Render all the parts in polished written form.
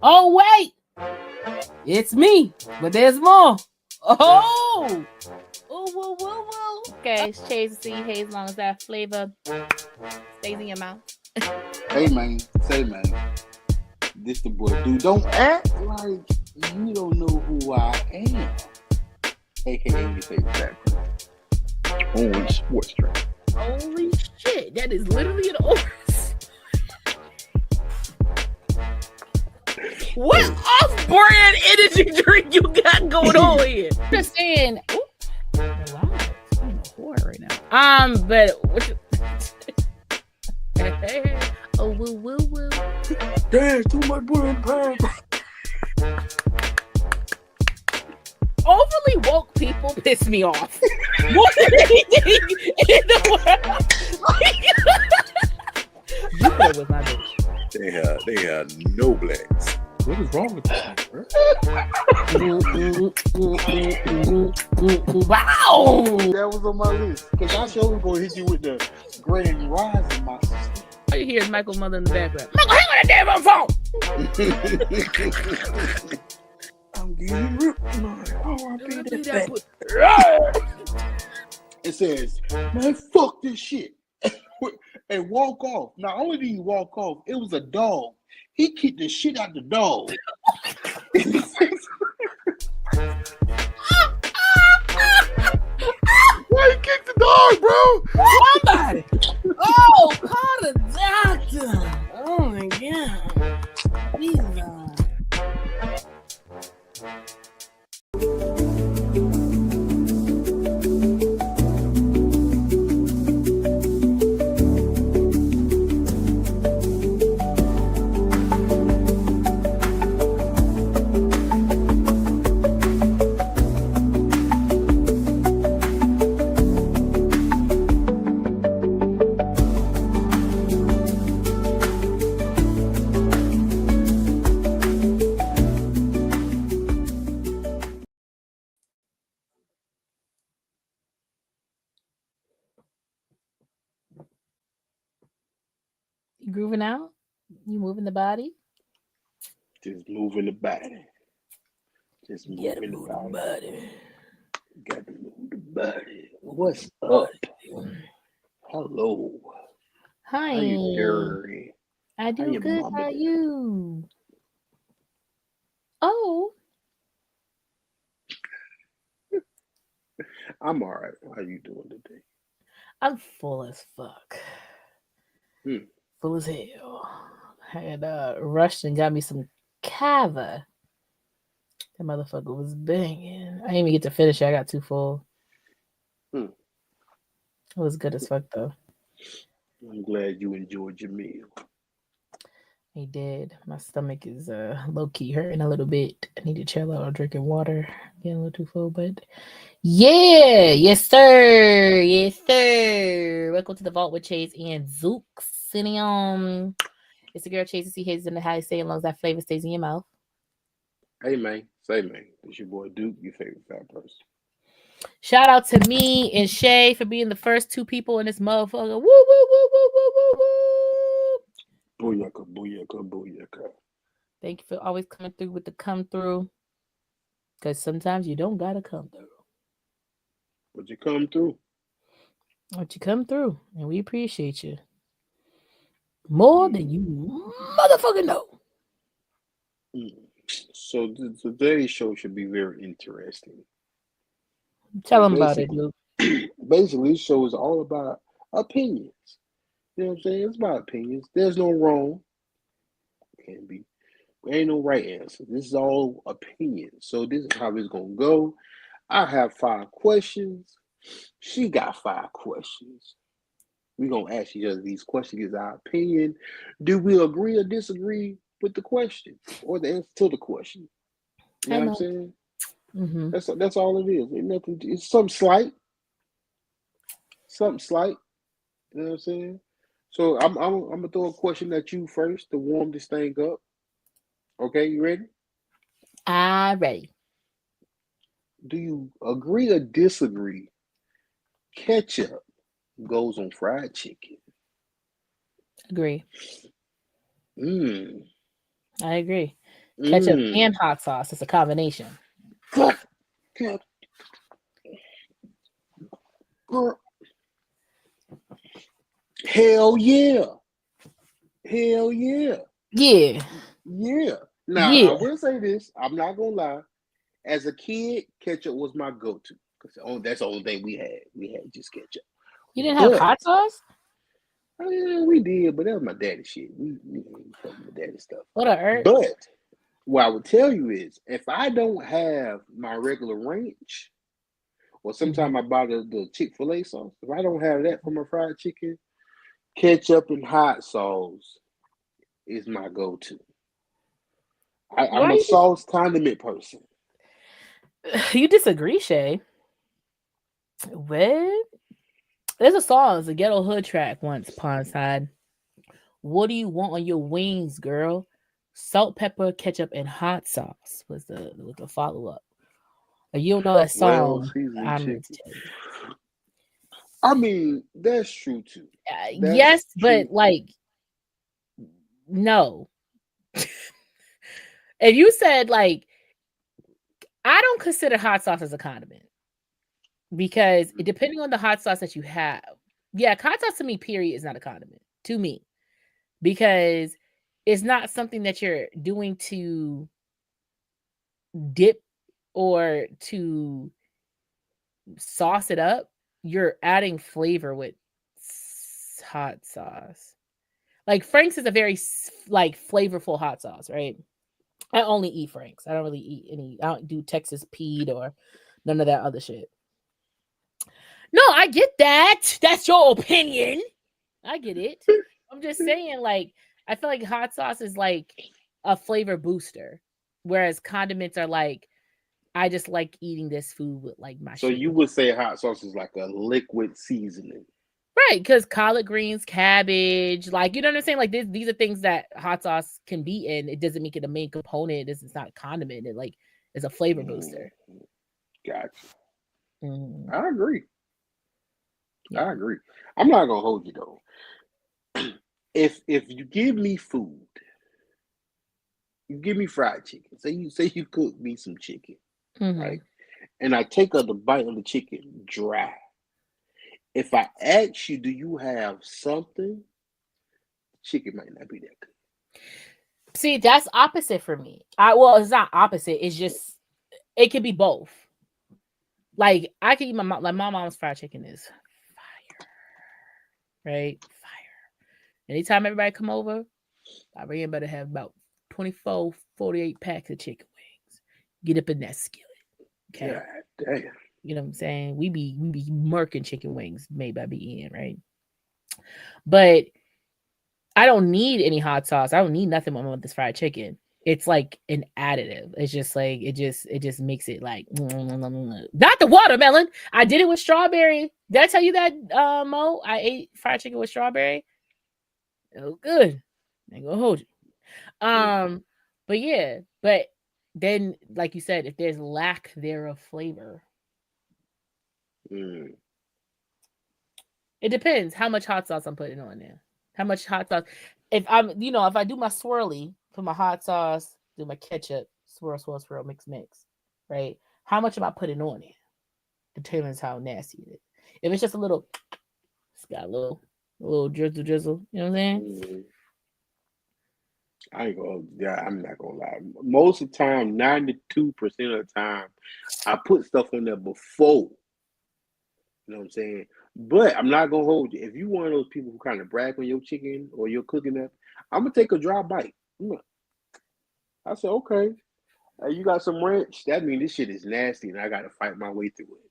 Oh wait, it's me, but there's more. Oh, ooh, woo, woo, woo. Okay, shades of sea haze, as long as that flavor stays in your mouth. Hey man, say man, this the boy. Dude, don't act like you don't know who I am. AKA your favorite rapper. Only sports track. Holy shit, that is literally an orange. What off-brand energy drink you got going on here? Just saying. Ooh, wow, I'm a whore right now. But what? Oh, woo, woo, woo. Damn, too much butter in the pan. Overly woke people piss me off more than anything in the world. You could have with my bitch. They had no blacks. What is wrong with that, bro? Wow. That was on my list. Because I sure was going to hit you with the Grand Rising, my sister. All you hear is Michael Mother in the background. Michael, hang on that damn phone. I'm getting ripped tonight. Oh, I beat that. It says, man, fuck this shit. And walk off. Not only did he walk off, it was a dog. He kicked the shit out the dog. Why you kicked the dog, bro? Somebody. Oh, call the doctor. Oh my god. Jesus. You grooving out? You moving the body? Just moving the body. Just moving the body. Got to move the body. What's up? Hello. Hi. How you doing? I do your good. mama How are doing? you? Oh, I'm all right. How you doing today? I'm full as fuck. Hmm. Full as hell. I had rushed and got me some cava. That motherfucker was banging. I didn't even get to finish it. I got too full. Hmm. It was good as fuck though. I'm glad you enjoyed your meal. He did. My stomach is low key hurting a little bit. I need to chill out. Drinking water. Getting a little too full, but yeah, yes sir, yes sir. Welcome to the vault with Chase and Zook. Sitting on. It's the girl Chase to see his in the how you say as long as that flavor stays in your mouth. Hey man, say man. It's your boy Duke, your favorite fat person. Shout out to me and Shay for being the first two people in this motherfucker. Woo, woo, woo, woo, woo, woo, woo. Booyaka, booyaka, booyaka. Thank you for always coming through with the come through. Because sometimes you don't gotta come through. But you come through. But you come through, and we appreciate you more than you motherfucking know. So today's show should be very interesting. Tell them about it, Luke. Basically, this show is all about opinions. You know what I'm saying? It's about opinions. There's no wrong. Can't be. There ain't no right answer. This is all opinions. So this is how it's gonna go. I have 5 questions. She got 5 questions. We're gonna ask each other these questions, get our opinion. Do we agree or disagree with the question or the answer to the question? You know what I'm saying? Mm-hmm. That's all it is. Ain't nothing. It's something slight. Something slight. You know what I'm saying? So I'm gonna throw a question at you first to warm this thing up. Okay, you ready? I'm ready. Do you agree or disagree? Ketchup goes on fried chicken. Agree. Mmm. I agree. Ketchup and hot sauce. It's a combination. God, God, girl. Hell yeah. Hell yeah. Yeah. Yeah. Now, I Yeah. will say this. I'm not going to lie. As a kid, ketchup was my go-to. Because that's the only thing we had. We had just ketchup. You didn't have But, hot sauce? we did, but that was my daddy shit. We fucking my daddy stuff. What a earth. But, what I would tell you is, if I don't have my regular ranch, or sometimes I buy the Chick-fil-A sauce, if I don't have that for my fried chicken, ketchup and hot sauce is my go-to. I'm a sauce condiment person. You disagree, Shay? Well, there's a song, it's a Ghetto Hood track once upon a time. What do you want on your wings, girl? Salt, pepper, ketchup, and hot sauce was the follow up. You don't know that song? I'm going to tell you. I mean, that's true too. Yes, but like, no. If you said like, I don't consider hot sauce as a condiment because depending on the hot sauce that you have, hot sauce to me, period, is not a condiment to me because it's not something that you're doing to dip or to sauce it up. You're adding flavor with hot sauce. Like Frank's is a very like flavorful hot sauce, right? I only eat Frank's. I don't really eat any. I don't do Texas Pete or none of that other shit. No, I get that. That's your opinion. I get it. I'm just saying, like, I feel like hot sauce is like a flavor booster, whereas condiments are like, I just like eating this food with like my. So you would say hot sauce is like a liquid seasoning. Right, because collard greens, cabbage, like, you know what I'm saying? Like, these are things that hot sauce can be in. It doesn't make it a main component. It's not a condiment. It, like, is a flavor booster. Gotcha. I agree. Yeah. I agree. I'm not going to hold you, though. If you give me food, you give me fried chicken. Say you cook me some chicken, right? And I take the bite of the chicken dry. If I ask you, do you have something? Chicken might not be that good. See, that's opposite for me. Well, it's not opposite. It's just, it could be both. Like, I can eat my mom's fried chicken is fire. Right? Fire. Anytime everybody come over, I really better have about 24, 48 packs of chicken wings. Get up in that skillet. Okay. God damn. You know what I'm saying? We be murking chicken wings made by BN, right? But I don't need any hot sauce. I don't need nothing with this fried chicken. It's like an additive. It's just like it just makes it like not the watermelon. I did it with strawberry. Did I tell you that, Mo? I ate fried chicken with strawberry. Oh, good. I ain't gonna hold you. But yeah, but then, like you said, if there's lack thereof flavor. It depends how much hot sauce I'm putting on there. How much hot sauce? If I do my swirly, put my hot sauce, do my ketchup, swirl, mix, right? How much am I putting on it? Determines how nasty it is. If it's just a little, it's got a little drizzle, you know what I'm saying? I'm not gonna lie. Most of the time, 92% of the time, I put stuff on there before. You know what I'm saying? But I'm not gonna hold you. If you one of those people who kind of brag on your chicken or your cooking up, I'm gonna take a dry bite. I said, okay, you got some ranch. That means this shit is nasty, and I gotta fight my way through it.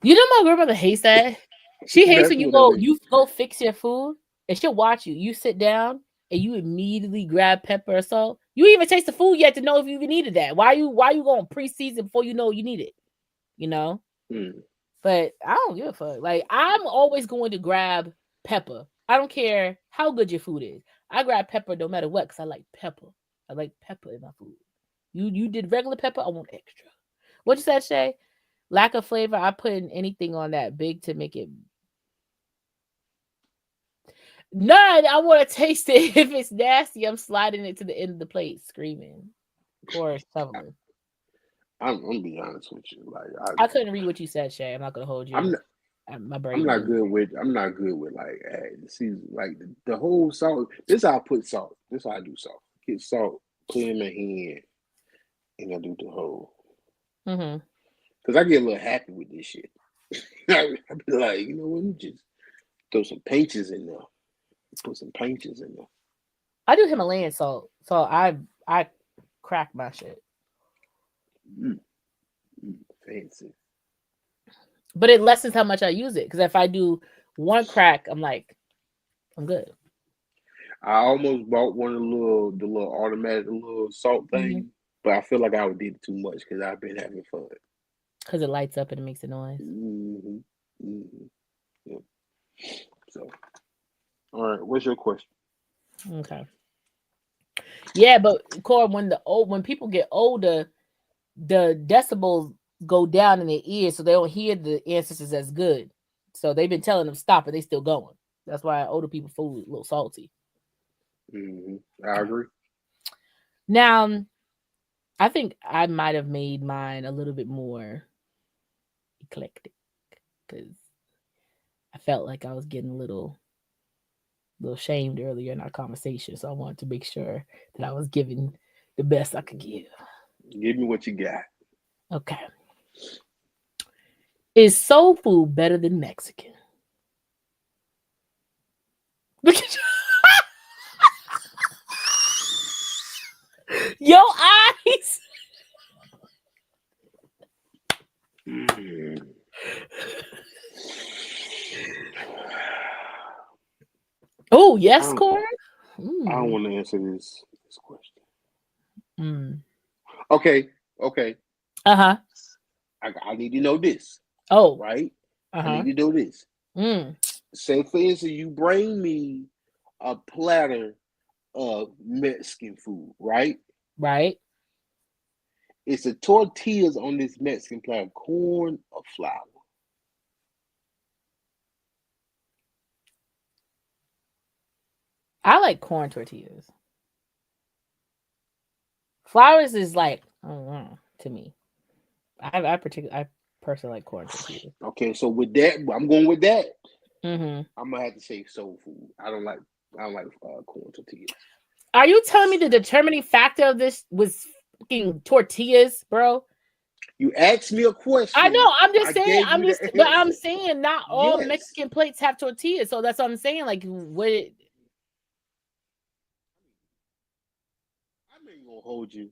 You know, my grandmother hates that. She hates when you go fix your food, and she'll watch you. You sit down and you immediately grab pepper or salt. You even taste the food yet to know if you even needed that. Why you going pre-season before you know you need it? You know. But I don't give a fuck. Like, I'm always going to grab pepper. I don't care how good your food is. I grab pepper no matter what because I like pepper. I like pepper in my food. You did regular pepper, I want extra. What you said, Shay? Lack of flavor, I put in anything on that big to make it. None. I want to taste it. If it's nasty, I'm sliding it to the end of the plate, screaming. Core is Sutherland. I'm gonna be honest with you. Like I couldn't read what you said, Shay. I'm not gonna hold you. I'm My I'm brain. not good with like see like the whole salt. This how I put salt. This how I do salt. Get salt, put it in my hand, and I do the whole. Mm-hmm. Cause I get a little happy with this shit. I be like, you know what? You just throw some painches in there. Put some painches in there. I do Himalayan salt, so I crack my shit, Fancy. but it lessens how much I use it. Because if I do one crack, I'm good. I almost bought one of the little automatic little salt thing, but I feel like I did it too much because I've been having fun. Because it lights up and it makes a noise. Yeah. So, all right. What's your question? Okay. Yeah, but Core, when people get older, the decibels go down in their ears, so they don't hear the ancestors as good. So they've been telling them stop, but they still going. That's why older people food a little salty. I agree. Now, I think I might have made mine a little bit more eclectic because I felt like I was getting a little shamed earlier in our conversation, so I wanted to make sure that I was giving the best I could give. Give me what you got. Okay. Is soul food better than Mexican? Look at your eyes. Oh, yes, Corey. I don't want to answer this question. Mm. Okay. Uh-huh. I need to know this. Oh. Right? Uh-huh. I need to know this. Say, for instance, you bring me a platter of Mexican food, right? Right. It's the tortillas on this Mexican platter, corn or flour? I like corn tortillas. Flowers is like, I don't know, to me. I personally like corn tortillas. Okay, so with that, I'm going with that. Mm-hmm. I'm gonna have to say soul food. I don't like corn tortillas. Are you telling me the determining factor of this was fucking tortillas, bro? You asked me a question. I know. I'm just saying. But I'm saying not all Mexican plates have tortillas, so that's what I'm saying. Like, what? I ain't gonna hold you.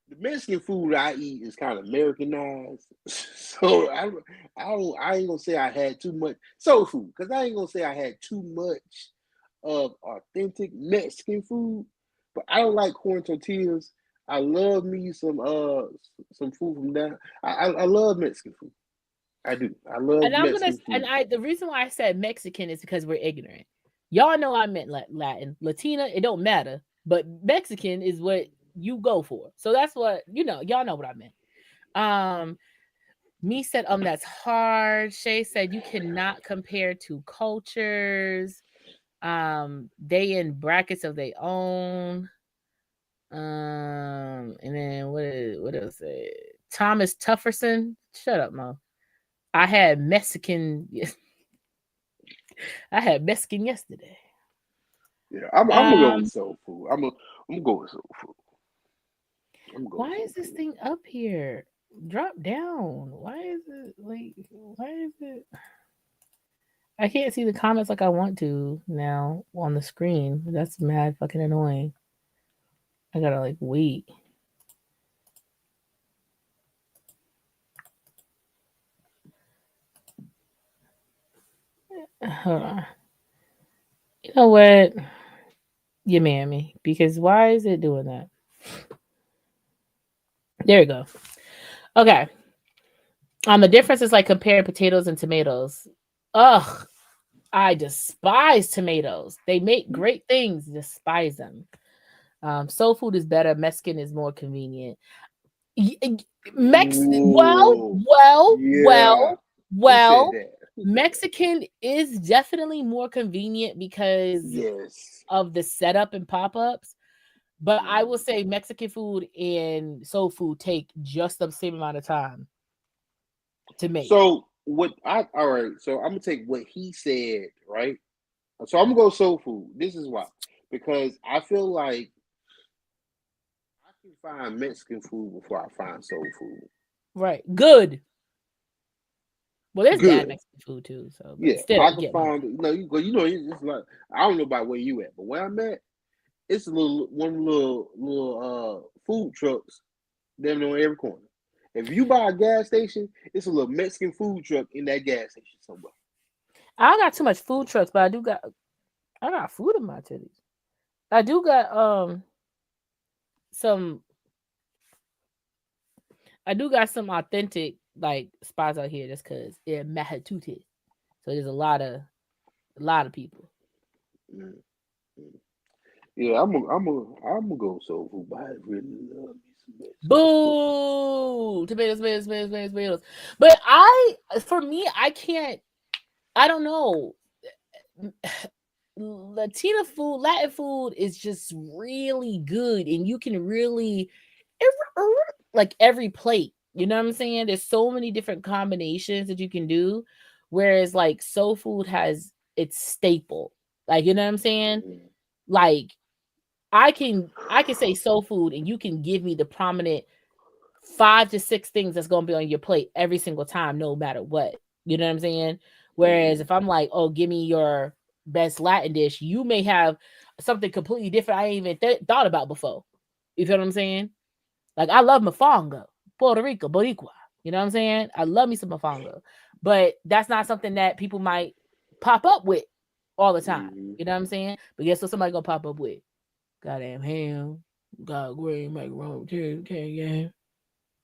The Mexican food I eat is kind of Americanized, so I ain't gonna say I had too much soul food because I ain't gonna say I had too much of authentic Mexican food. But I don't like corn tortillas. I love me some food from that. I love Mexican food. I do. I love Mexican food. And the reason why I said Mexican is because we're ignorant. Y'all know I meant Latin, Latina. It don't matter, but Mexican is what you go for. So that's what y'all know what I meant. Me said that's hard. Shay said you cannot compare two cultures. They in brackets of their own. And then what else? Thomas Tufferson. Shut up, Mo. I had Mexican yesterday. Yeah, I'm gonna go with soul food. I'm gonna go with soul food. Why is this thing up here? Drop down. Why is it? I can't see the comments like I want to now on the screen. That's mad fucking annoying. I gotta wait. Hold on. You know what? You man me because why is it doing that? There we go. Okay. The difference is like comparing potatoes and tomatoes. Ugh, I despise tomatoes. They make great things. Despise them. Soul food is better. Mexican is more convenient. Mexican is definitely more convenient because of the setup and pop-ups. But I will say Mexican food and soul food take just the same amount of time to make. So all right, so I'm gonna take what he said, right? So I'm gonna go soul food. This is why. Because I feel like I can find Mexican food before I find soul food. Right. Good. Well, there's bad Good. Mexican food too. So, but Yeah, still, I can yeah. find it's like I don't know about where you at, but where I'm at, it's a little food trucks them on every corner. If you buy a gas station, it's a little Mexican food truck in that gas station somewhere. I don't got too much food trucks, but I got food in my titties. I do got some authentic like spots out here just because they're Massachusetts. So there's a lot of people. Mm. Yeah, I'm gonna go soul food, but I really love me some Mexican. Boo! Tomatoes. But for me, I don't know. Latin food is just really good, and you can really like every plate. You know what I'm saying? There's so many different combinations that you can do, whereas like soul food has its staple. Like you know what I'm saying? Mm-hmm. Like I can say soul food, and you can give me the prominent 5 to 6 things that's gonna be on your plate every single time, no matter what. You know what I'm saying? Whereas if I'm like, oh, give me your best Latin dish, you may have something completely different I ain't even thought about before. You feel what I'm saying? Like I love mofongo, Puerto Rico, Boricua. You know what I'm saying? I love me some mofongo, but that's not something that people might pop up with all the time. Mm-hmm. You know what I'm saying? But guess what? Somebody gonna pop up with goddamn ham, god green macaroni, yeah. You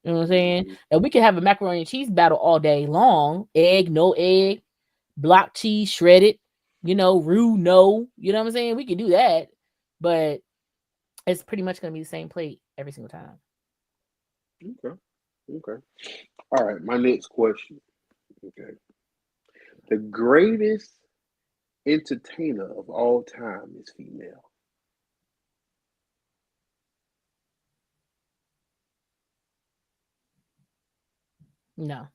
know what I'm saying? Mm-hmm. And we can have a macaroni and cheese battle all day long. Egg, no egg, block cheese, shredded, roux, no. You know what I'm saying? We can do that. But it's pretty much going to be the same plate every single time. Okay. All right, my next question. Okay. The greatest entertainer of all time is female. No.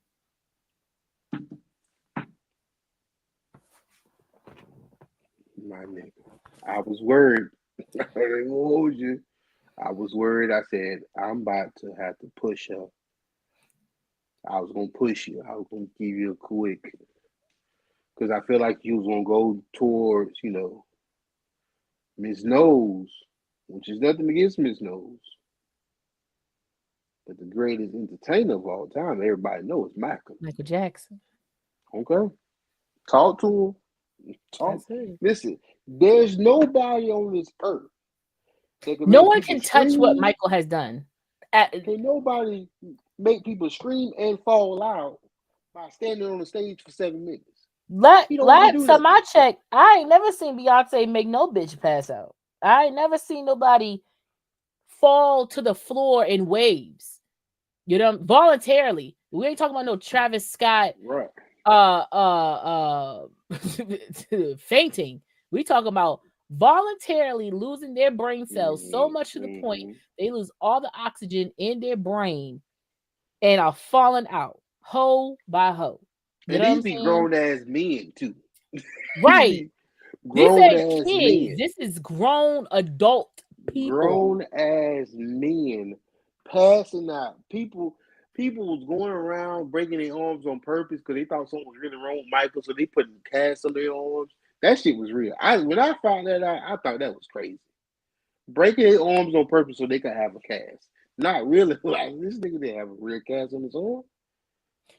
My nigga. I was worried. I ain't gonna hold you. I was worried. I said, I'm about to have to push her. I was gonna push you. I was gonna give you a quick because I feel like you was gonna go towards, Miss Nose, which is nothing against Miss Nose. But the greatest entertainer of all time, everybody knows Michael. Michael Jackson. Okay? Talk to him. Talk. That's it. Listen, there's nobody on this earth that can No make one people can touch what scream. Michael has done. Can nobody make people scream and fall out by standing on the stage for 7 minutes? He don't even do Last time that. I checked, I ain't never seen Beyonce make no bitch pass out. I ain't never seen nobody fall to the floor in waves. Voluntarily. We ain't talking about no Travis Scott Right. fainting. We talking about voluntarily losing their brain cells so much to the point they lose all the oxygen in their brain and are falling out hoe by hoe. You And know what these I'm be saying? grown ass men too. Right. These Grown ain't ass kids. men. This is grown adult people. Grown ass men passing out. People was going around breaking their arms on purpose because they thought something was really wrong with Michael, so they put casts on their arms. That shit was real. When I found that out, I thought that was crazy. Breaking their arms on purpose so they could have a cast. Not really. Like this nigga didn't have a real cast on his arm.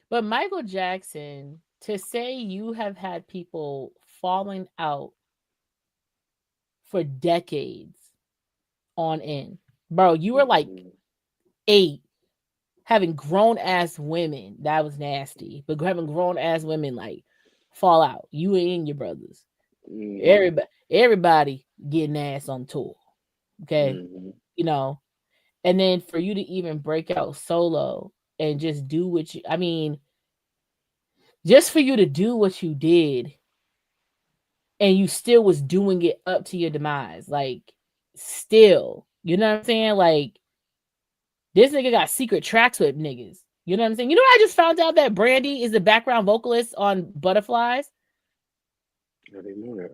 But Michael Jackson, to say you have had people falling out for decades on end. Bro, you were like 8 having grown ass women. That was nasty. But having grown ass women like fall out. You and your brothers. Everybody getting ass on tour. Okay. And then for you to even break out solo and just do what just for you to do what you did and you still was doing it up to your demise, like still You know what I'm saying? Like, this nigga got secret tracks with niggas. You know what I'm saying? You know, I just found out that Brandy is the background vocalist on Butterflies. I didn't know that.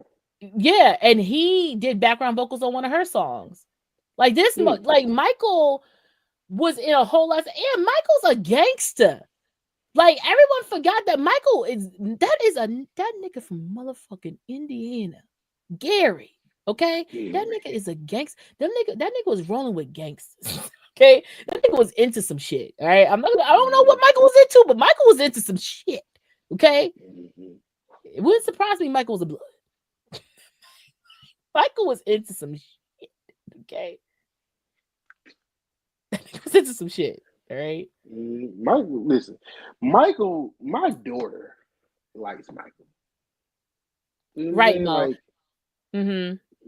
Yeah, and he did background vocals on one of her songs. Like this, like Michael was in a whole lot. And Michael's a gangster. Like everyone forgot that Michael is that nigga from motherfucking Indiana, Gary. Okay, that nigga is a gangster. That nigga was rolling with gangsters. Okay, that nigga was into some shit. All right, I don't know what Michael was into, but Michael was into some shit. Okay, it wouldn't surprise me. Michael was a blood. Michael was into some shit. Okay, he was into some shit. All right. Michael, listen, Michael, my daughter likes Michael. You know Right, Mo.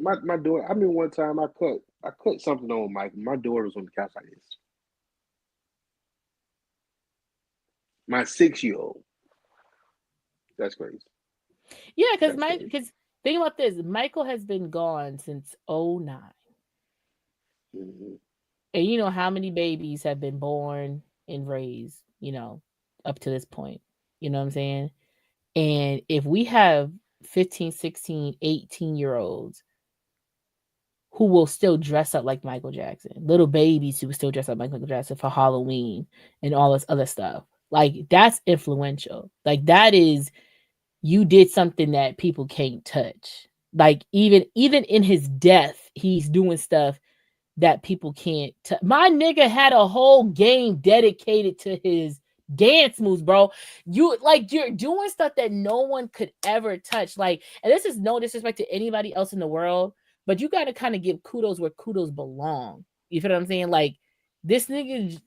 Like, my daughter. I mean, one time I cut something on Michael. My daughter was on the couch like this. My 6-year-old. That's crazy. Yeah, because think about this. Michael has been gone since 2009. And you know how many babies have been born and raised, you know, up to this point. You know what I'm saying? And if we have 15, 16, 18-year-olds who will still dress up like Michael Jackson, little babies who will still dress up like Michael Jackson for Halloween and all this other stuff, like that's influential. Like that is, you did something that people can't touch. Like even in his death, he's doing stuff that people can't touch. My nigga had a whole game dedicated to his dance moves, bro. You're doing stuff that no one could ever touch. Like, and this is no disrespect to anybody else in the world, but you got to kind of give kudos where kudos belong. You feel what I'm saying? Like this nigga,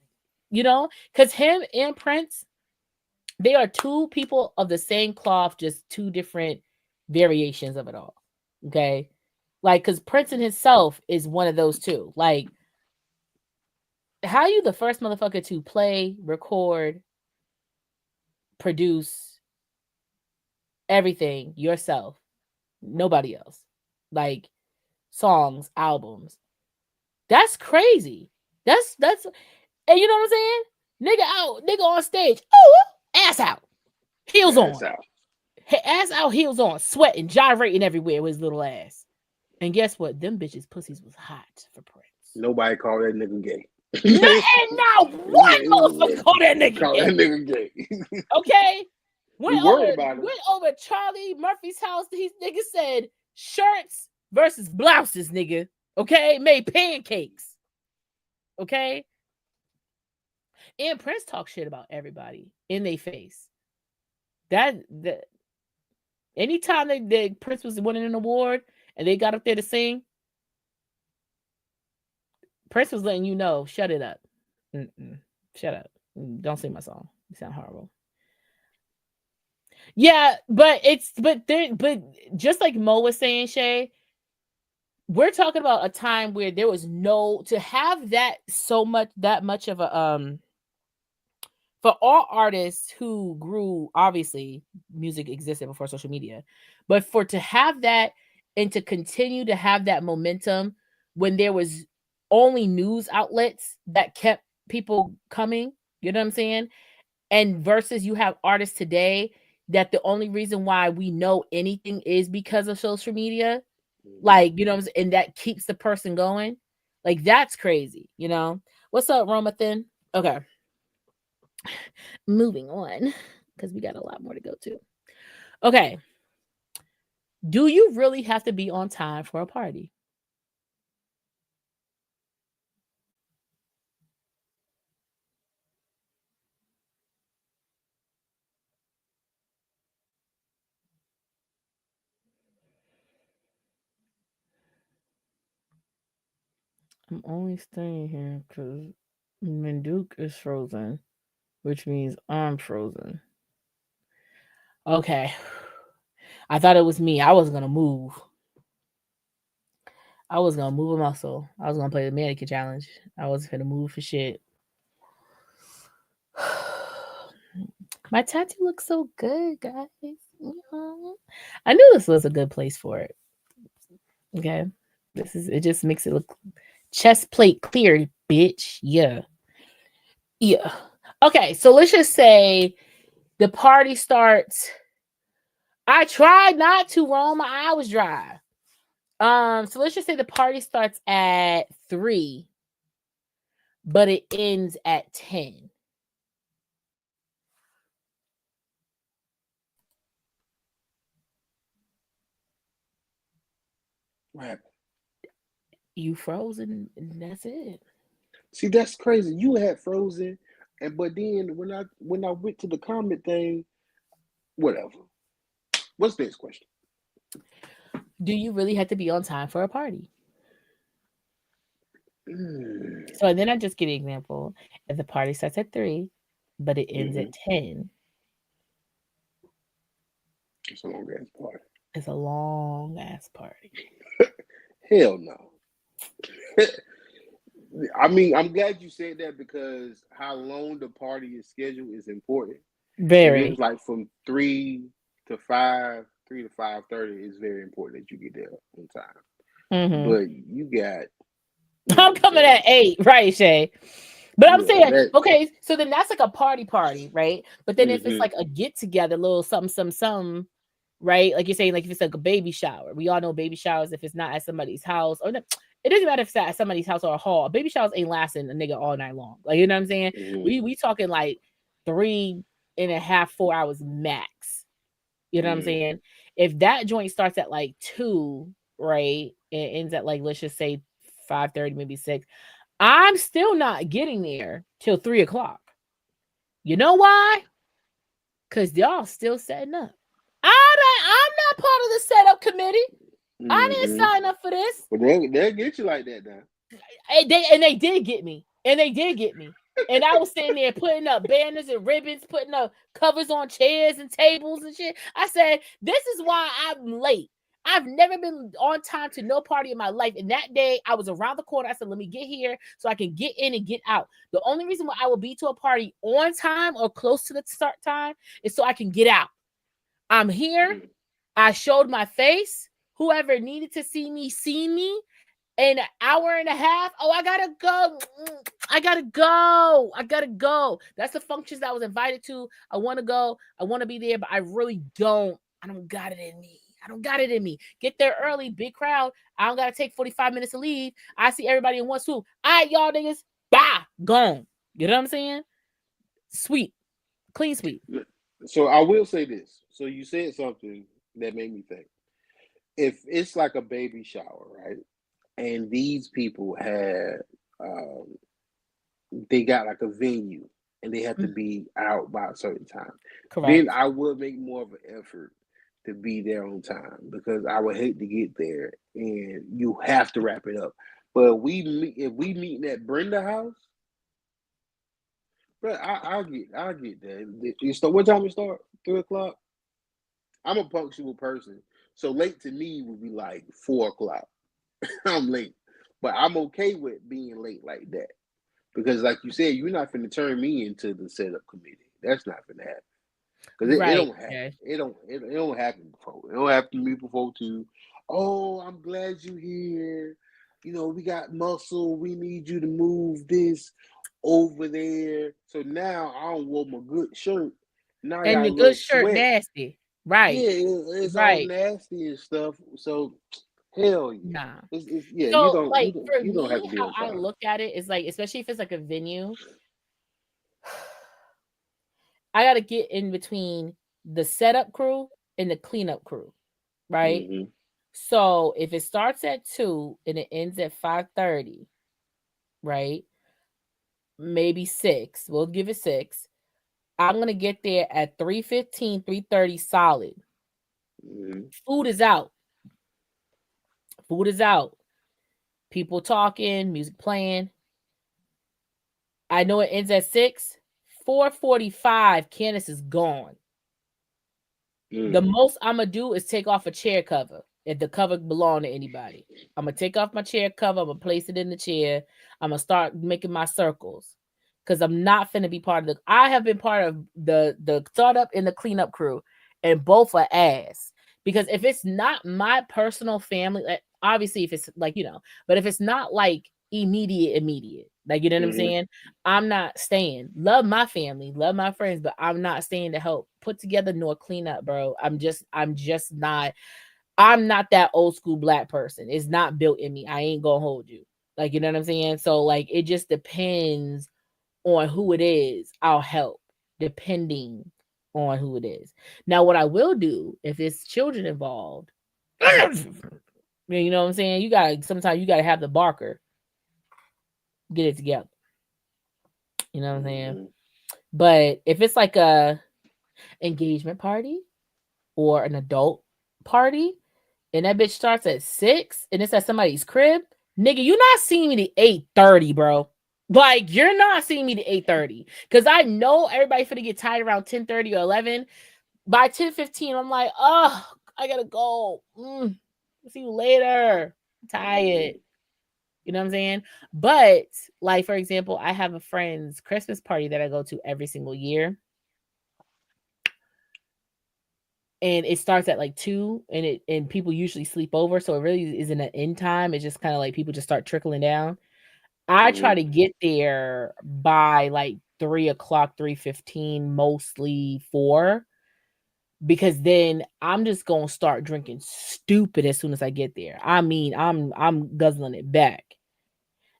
you know, because him and Prince, they are two people of the same cloth, just two different variations of it all. Okay. Like, because Prince in himself is one of those two. Like, how you the first motherfucker to play, record, produce everything yourself, nobody else. Like songs, albums. That's crazy. That's and you know what I'm saying? Nigga on stage. Oh, ass out. Heels on. Ass out, heels on, sweating, gyrating everywhere with his little ass. And guess what? Them bitches pussies was hot for Prince. Nobody called that nigga gay. And now one motherfucker called that nigga gay. Okay? Went over Charlie Murphy's house. These niggas said shirts versus blouses, nigga. Okay? Made pancakes. Okay? And Prince talked shit about everybody in their face. That anytime that Prince was winning an award and they got up there to sing, Prince was letting you know, shut it up. Shut up. Don't sing my song. You sound horrible. Yeah, but just like Mo was saying, Shay, we're talking about a time where there was to have that much of a for all artists who grew, obviously music existed before social media, but to have that and to continue to have that momentum when there was only news outlets that kept people coming, you know what I'm saying? And versus you have artists today that the only reason why we know anything is because of social media, like, you know what I'm saying? And that keeps the person going. Like, that's crazy, you know? What's up, Romathan? Okay. Moving on, because we got a lot more to go to. Okay. Do you really have to be on time for a party? I'm only staying here because Menduke is frozen, which means I'm frozen. Okay. I thought it was me. I was going to move. I was going to move a muscle. I was going to play the mannequin challenge. I was going to move for shit. My tattoo looks so good, guys. I knew this was a good place for it. Okay. It just makes it look Chest plate cleared, bitch. Yeah. Yeah. Okay, so let's just say the party starts. I tried not to roll. My eye was dry. So let's just say the party starts at 3, but it ends at 10. What happened? You frozen, and that's it. See, that's crazy. You had frozen, but then when I went to the comment thing, whatever. What's the next question? Do you really have to be on time for a party? Mm. So then I just get an example. If the party starts at 3, but it ends Mhm. at 10, It's a long ass party. it's a long ass party. Hell no. I mean, I'm glad you said that because how long the party is scheduled is important. If Very. it was like from 3 to 5, 3 to 5:30, it's very important that you get there on time. Mhm. But you got. I'm coming at 8, right, Shay? But I'm Yeah, saying, that- okay, so then that's like a party, right? But then if it's Mhm. like a get together, little something, right? Like you're saying, like if it's like a baby shower, we all know baby showers. If it's not at somebody's house, or it doesn't matter if it's at somebody's house or a hall. Baby showers ain't lasting a nigga all night long. Like, you know what I'm saying? Mhm. We talking like 3.5, 4 hours max. You know what I'm Mhm. saying? If that joint starts at like 2, right, and ends at like, let's just say 5:30, maybe 6, I'm still not getting there till 3 o'clock. You know why? Because y'all still setting up. I'm not part of the setup committee. I didn't Mhm. sign up for this. But they'll get you like that now. And they did get me. And I was sitting there putting up banners and ribbons, putting up covers on chairs and tables and shit. I said, this is why I'm late. I've never been on time to no party in my life. And that day, I was around the corner. I said, let me get here so I can get in and get out. The only reason why I will be to a party on time or close to the start time is so I can get out. I'm here. Mhm. I showed my face. Whoever needed to see me, seen me. In an hour and a half. Oh, I gotta go. That's the functions that I was invited to. I want to go. I want to be there, but I really don't. I don't got it in me. Get there early, big crowd. I don't gotta take 45 minutes to leave. I see everybody in one swoop. All right, y'all niggas, bah, gone. You know what I'm saying? Sweet, clean sweep. So I will say this. So you said something that made me think. If it's like a baby shower, right? And these people had they got like a venue and they have to be out by a certain time. Correct. Then I would make more of an effort to be there on time because I would hate to get there and you have to wrap it up. But if we meeting at Brenda house, but I'll get that. What time it start? 3 o'clock. I'm a punctual person, so late to me would be like 4 o'clock. I'm late, but I'm okay with being late like that because, like you said, you're not finna turn me into the setup committee. That's not finna happen because it don't happen. Yeah. It don't happen before. It don't happen to me before too. Oh, I'm glad you here. You know, we got muscle. We need you to move this over there. So now I don't wear my good shirt. Now I And got a the little good shirt sweat. nasty. Right. Yeah, it's all Right. nasty and stuff. So hell yeah. Nah. Yeah, So, you like, for don't have me, to be how on I time. look at it is like, especially if it's like a venue, I gotta get in between the setup crew and the cleanup crew, right? Mm-hmm. So if it starts at 2 and it ends at 5:30, right? Maybe 6. We'll give it 6. I'm gonna get there at 3:15, 3:30 solid. Mm-hmm. Food is out. Food is out. People talking, music playing. I know it ends at 6. 4:45, Candace is gone. The most I'm gonna do is take off a chair cover if the cover belong to anybody. I'm gonna take off my chair cover. I'm gonna place it in the chair. I'm gonna start making my circles because I'm not finna be part of the. I have been part of the startup and the cleanup crew, and both are ass. Because if it's not my personal family, obviously if it's like but if it's not like immediate. Like, you know what I'm Mhm. saying? I'm not staying. Love my family, love my friends, but I'm not staying to help put together nor clean up, bro. I'm just not. I'm not that old school black person. It's not built in me. I ain't gonna hold you. Like, you know what I'm saying? So like it just depends on who it is. I'll help depending on who it is. Now, what I will do if it's children involved, you know what I'm saying? Sometimes you gotta have the barker get it together. You know what I'm saying? Mhm. But if it's like a engagement party or an adult party, and that bitch starts at 6 and it's at somebody's crib, nigga, you not seeing me to 8:30, bro. Like, you're not seeing me to 8:30. Cause I know everybody finna get tired around 10:30 or 11. By 10:15, I'm like, oh, I gotta go. See you later. I'm tired. You know what I'm saying? But like, for example, I have a friend's Christmas party that I go to every single year. And it starts at like 2 and people usually sleep over. So it really isn't an end time. It's just kind of like people just start trickling down. I try Mhm. to get there by like 3 o'clock, 3:15, mostly 4, because then I'm just gonna start drinking stupid as soon as I get there. I mean, I'm guzzling it back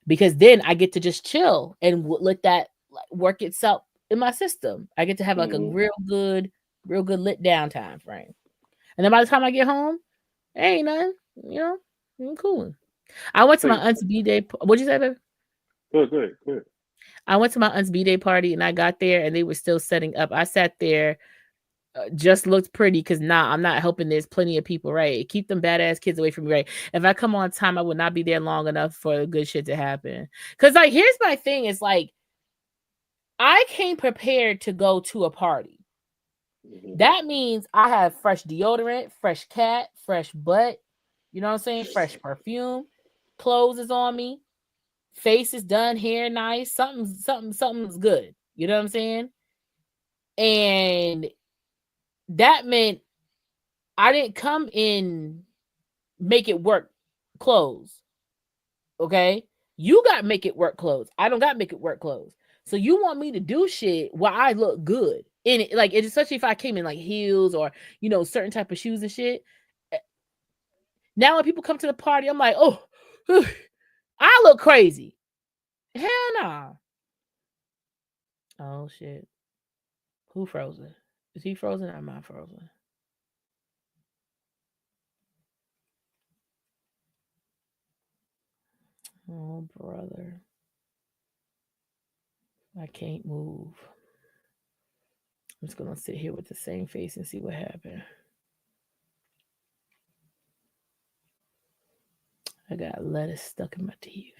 because then I get to just chill and let that work itself in my system. I get to have like a Mhm. real good lit down time frame. And then by the time I get home, ain't nothing, you know, I'm cool. I went to my Hey, aunt's B-day. What'd you say, babe? good. I went to my aunt's B-day party and I got there and they were still setting up. I sat there, just looked pretty because I'm not helping. There's plenty of people, right? Keep them badass kids away from me, right? If I come on time, I would not be there long enough for good shit to happen. Because, like, here's my thing: it's like I came prepared to go to a party. Mhm. That means I have fresh deodorant, fresh cat, fresh butt. You know what I'm saying? Fresh perfume. Clothes is on me. Face is done. Hair nice. Something's good. You know what I'm saying? And that meant I didn't come in make it work clothes. Okay? You got make it work clothes. I don't got make it work clothes. So you want me to do shit while I look good. And it, like, especially if I came in like heels or, you know, certain type of shoes and shit. Now when people come to the party, I'm like, oh, I look crazy. Hell nah. Oh shit. Who frozen? Is he frozen or am I frozen? Oh brother. I can't move. I'm just gonna sit here with the same face and see what happened. I got lettuce stuck in my teeth.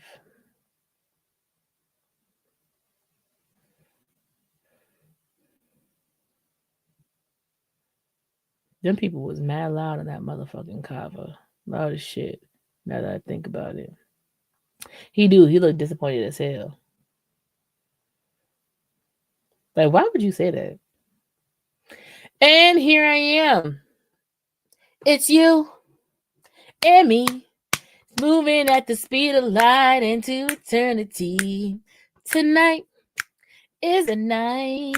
Them people was mad loud in that motherfucking kava. Loud as shit. Now that I think about it. He looked disappointed as hell. Like, why would you say that? And here I am. It's you and me. Moving at the speed of light into eternity. Tonight is a night.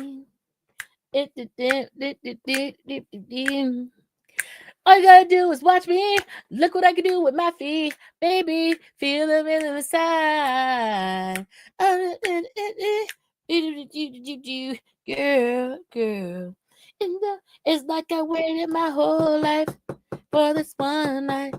All you gotta do is watch me. Look what I can do with my feet. Baby, feel the rhythm inside. Girl. It's like I waited my whole life for this one night.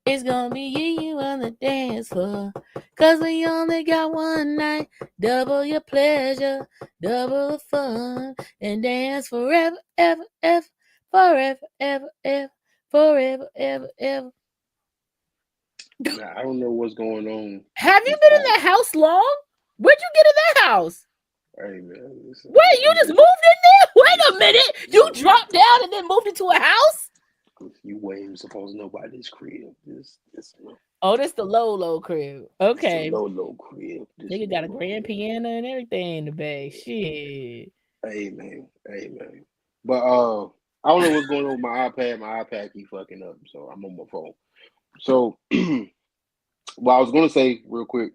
It's gonna be you on the dance floor. Cause we only got one night. Double your pleasure, double the fun. And dance forever, ever, ever. Forever, ever, ever. Forever, ever, ever. Now, I don't know what's going on. Have you This been in app. that house long? Where'd you get in that house? Hey man, listen. Wait, you I'm just just moved in there? Wait a minute. You listen. dropped down and then moved into a house? You ain't supposed to know about this crib. This Oh, this the low crib. it's a Okay. low crib. This Nigga got a low. grand piano and everything in the bay. Shit. Hey man. But I don't know what's going on with my iPad. My iPad keep fucking up, so I'm on my phone. So, what I was gonna say real quick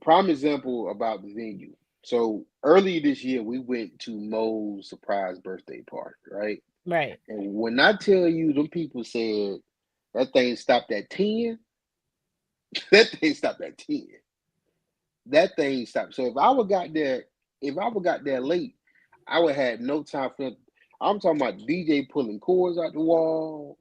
prime example about the venue. So early this year, we went to Mo's surprise birthday party, right? Right. And when I tell you, them people said that thing stopped at 10, that thing stopped at 10. That thing stopped. So if I would got there late, I would have no time for. I'm talking about DJ pulling cords out the wall.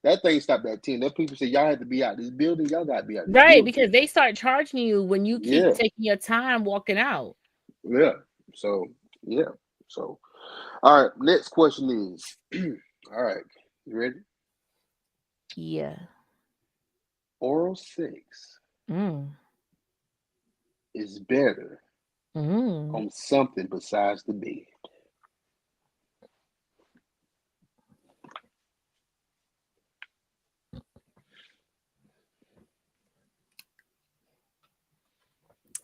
That thing stopped at 10. That people say y'all have to be out this building. Y'all got to be out this Right, building. because they start charging you when you keep Yeah, taking your time walking out. yeah. So yeah. So all right. Next question is, all right. You ready? Yeah. Oral sex Mm. is better Mm. on something besides the bed.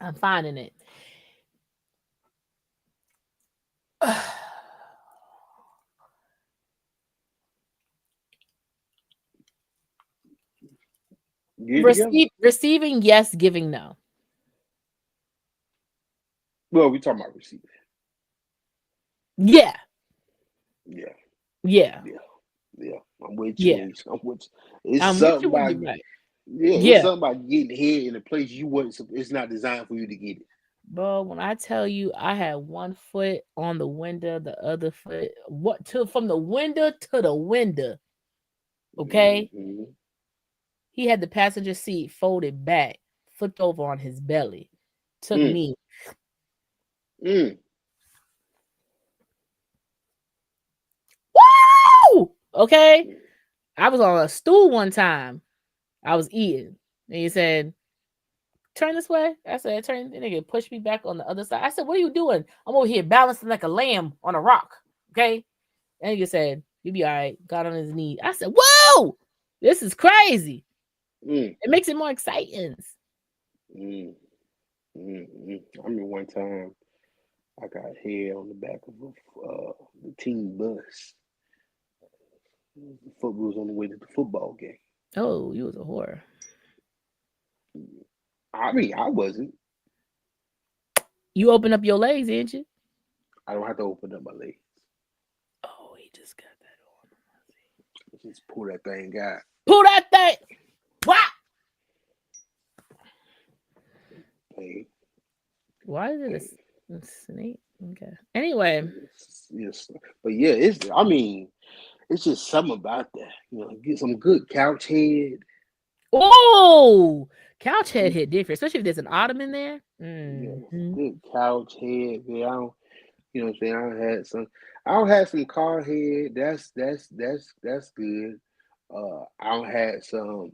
I'm finding it. Get it together. Receiving yes, giving no. Well, we talking about receiving. Yeah. Yeah, Yeah. yeah, yeah. I'm with Yeah. you. I'm with you. It's I'm with you something when about you're right. it's Yeah. something about getting head in a place you wasn't. It's not designed for you to get it. Bro, when I tell you I had one foot on the window, the other foot from the window to the window. Okay? Mm-hmm. He had the passenger seat folded back, flipped over on his belly. Took Mm. me. Mm. Woo! Okay? I was on a stool one time. I was eating. And he said, turn this way. I said, turn. The nigga pushed me back on the other side. I said, what are you doing? I'm over here balancing like a lamb on a rock. Okay? And he said, you'll be all right. Got on his knee. I said, whoa! This is crazy. Mm. It makes it more exciting. Mm. Mm. I remember one time I got head on the back of the team bus. The football was on the way to the football game. Oh, you was a whore. I mean, I wasn't. You open up your legs, didn't you? I don't have to open up my legs. Oh, he just got that on. Just pull that thing out. Pull that thing. What? Hey. Why is it a snake? Okay. Anyway. Yes. But yeah, it's just something about that. Get some good couch head. Oh, couch head hit different, especially if there's an ottoman there. Mm-hmm. Good couch head. Yeah, I don't, you know what I'm saying? I don't have some car head. That's good. I don't have some.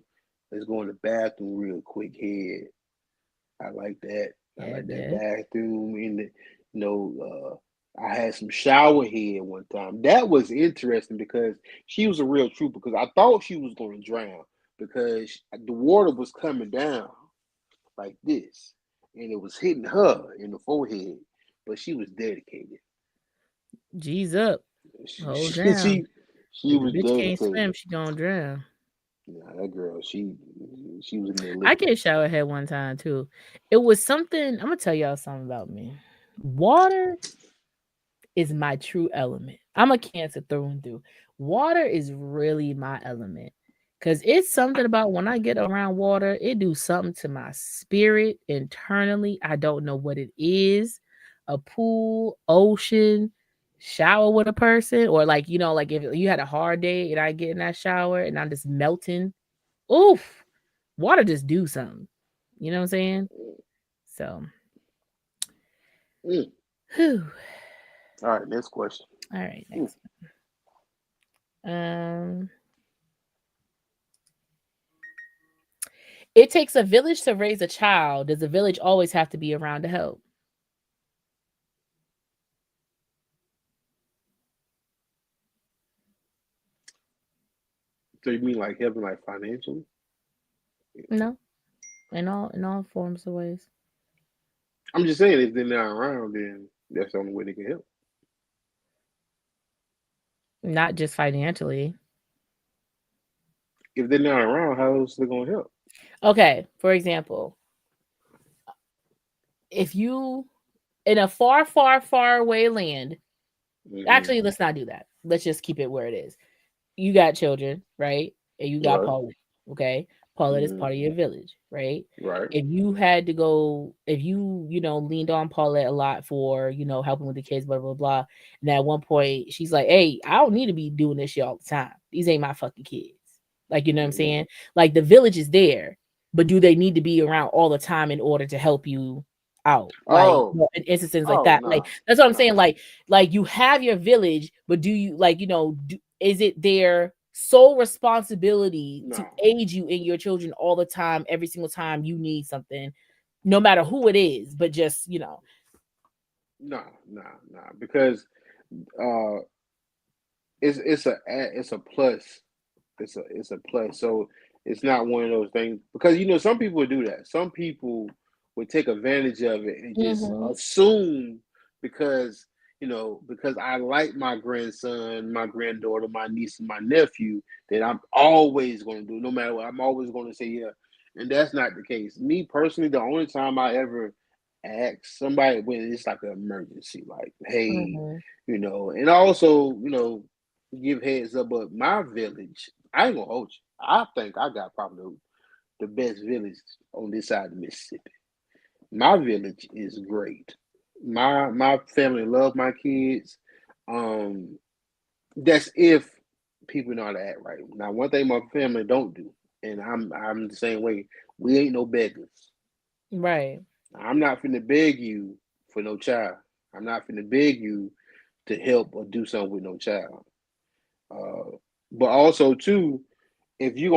Let's go in the bathroom real quick head. I like that. I like that bathroom in the. I had some shower head one time. That was interesting because she was a real trooper. Because I thought she was going to drown because the water was coming down like this, and it was hitting her in the forehead. But she was dedicated. G's up. She Hold was down. If the bitch dedicated. can't swim, she gonna drown. Yeah, that girl, she was in there. I get shower head one time too. It was something. I'm gonna tell y'all something about me. Water is my true element. I'm a Cancer through and through. Water is really my element because it's something about when I get around water, it do something to my spirit internally. I don't know what it is. A pool, ocean, shower with a person, or like like if you had a hard day and I get in that shower and I'm just melting. Oof, water just do something. You know what I'm saying? So, whew. All right, next question. All right, next one. It takes a village to raise a child. Does the village always have to be around to help? So you mean like helping, like financially? No, in all forms of ways. I'm just saying, if they're not around, then that's the only way they can help. Not just financially. If they're not around, how else are they gonna help? Okay, for example, if you in a far, far, far away land, actually, let's not do that. Let's just keep it where it is. You got children, right? And you got Right. Paulette. Okay. Paulette is part of your village, right? Right. If you had to go, if you, leaned on Paulette a lot for, helping with the kids, blah, blah, blah. And at one point, she's like, hey, I don't need to be doing this shit all the time. These ain't my fucking kids. Like, you know what I'm saying? Like, the village is there, but do they need to be around all the time in order to help you out? Like, in instances like that. Nah, like, that's what I'm saying. Like you have your village, but do you, is it their sole responsibility to aid you in your children all the time, every single time you need something, no matter who it is, but just, nah, because it's a plus. It's a plus. So it's not one of those things, because some people would do that. Some people would take advantage of it and just assume because because I like my grandson, my granddaughter, my niece, and my nephew, that I'm always going to do, no matter what. I'm always going to say yeah, and that's not the case. Me personally, the only time I ever ask somebody when it's like an emergency, like hey, and also give heads up. But my village, I ain't gonna hold you. I think I got probably the best village on this side of Mississippi. My village is great. My family love my kids. That's if people know how to act right. Now, one thing my family don't do, and I'm the same way. We ain't no beggars. right. I'm not finna beg you for no child. I'm not finna beg you to help or do something with no child. But also too, if you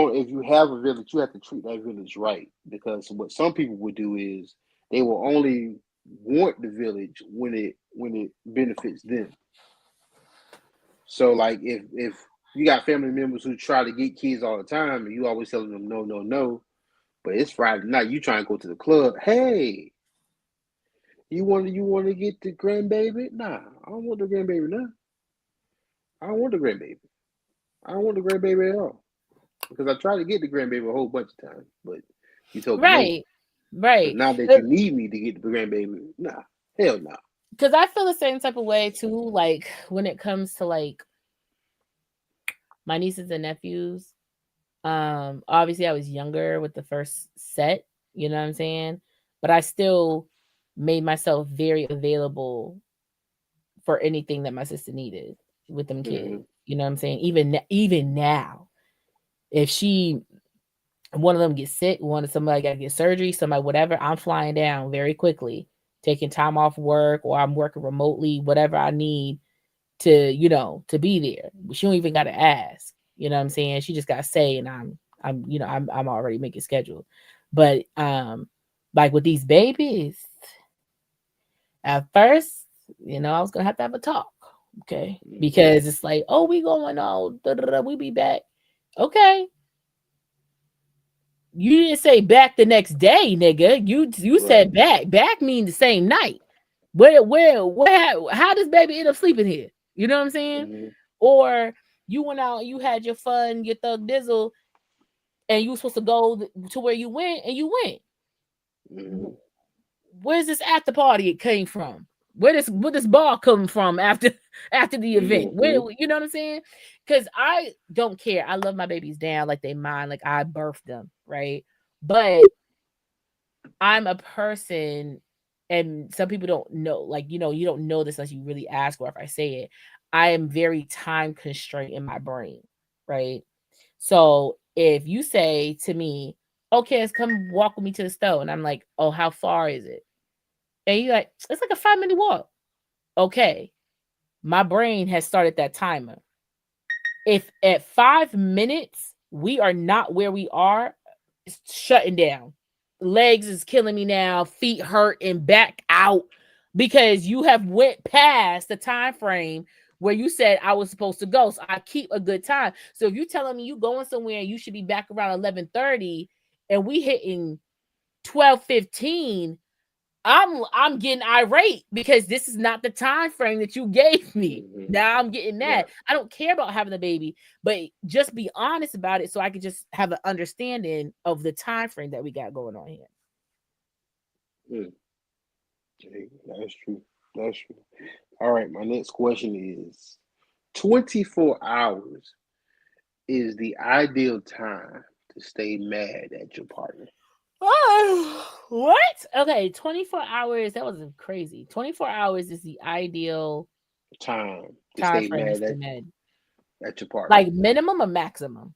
have a village, you have to treat that village right, because what some people would do is they will only want the village when it benefits them. So like if you got family members who try to get kids all the time and you always telling them no, no, no, but it's Friday night, you try and go to the club. Hey, you want to get the grandbaby? Nah, I don't want the grandbaby now. I don't want the grandbaby. I don't want the grandbaby at all. Because I tried to get the grandbaby a whole bunch of times, but you told me no. But Right. now that you need me to get the grandbaby, nah, hell no. Because I feel the same type of way too. Like when it comes to like my nieces and nephews. Obviously I was younger with the first set, you know what I'm saying? But I still made myself very available for anything that my sister needed with them kids. You know what I'm saying? Even now, if one of them gets sick, somebody got to get surgery, somebody whatever, I'm flying down very quickly, taking time off work, or I'm working remotely, whatever I need to be there. She don't even got to ask. You know what I'm saying? She just got to say, and I'm already making schedule. But like with these babies, at first, I was gonna have to have a talk, okay? Because it's like, oh, we going on, we be back, okay? You didn't say back the next day, nigga. You said back. Back means the same night. Where? How does baby end up sleeping here? You know what I'm saying? Or you went out, you had your fun, your thug dizzle, and you were supposed to go to where you went, and you went. Where's this after party it came from? Where this bar come from after the event? Where, you know what I'm saying? Because I don't care. I love my babies down like they mine, like I birthed them, right? But I'm a person, and some people don't know, like, you don't know this unless you really ask, or if I say it. I am very time constrained in my brain, right? So if you say to me, okay, let's come walk with me to the store, and I'm like, oh, how far is it? And you're like, it's like a 5-minute walk. Okay. My brain has started that timer. If at 5 minutes we are not where we are, it's shutting down. Legs is killing me now, feet hurt and back out, because you have went past the time frame where you said I was supposed to go. So I keep a good time. So if you're telling me you going somewhere and you should be back around 11:30 and we hitting 12:15, I'm getting irate because this is not the time frame that you gave me. Now I'm getting mad. Yeah. I don't care about having a baby, but just be honest about it so I can just have an understanding of the time frame that we got going on here. Okay, that's true. That's true. All right, my next question is 24 hours is the ideal time to stay mad at your partner. Oh, what? Okay, 24 hours. That was crazy. 24 hours is the ideal Time to time stay frame to mad stay mad. at your partner. Like minimum or maximum?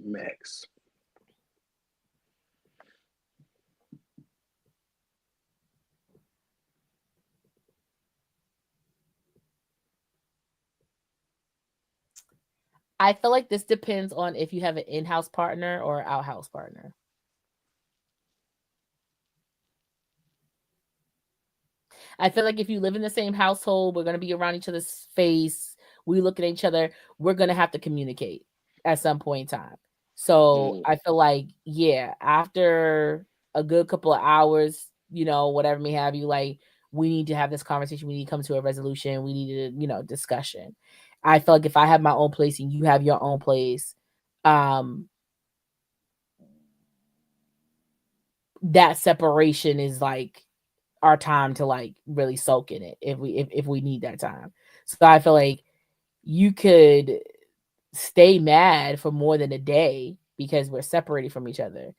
Max. I feel like this depends on if you have an in-house partner or out-house partner. I feel like if you live in the same household, we're going to be around each other's face. We look at each other. We're going to have to communicate at some point in time. So I feel like, yeah, after a good couple of hours, whatever may have you, like, we need to have this conversation. We need to come to a resolution. We need to, discussion. I feel like if I have my own place and you have your own place, that separation is like our time to like really soak in it if we need that time. So I feel like you could stay mad for more than a day because we're separated from each other.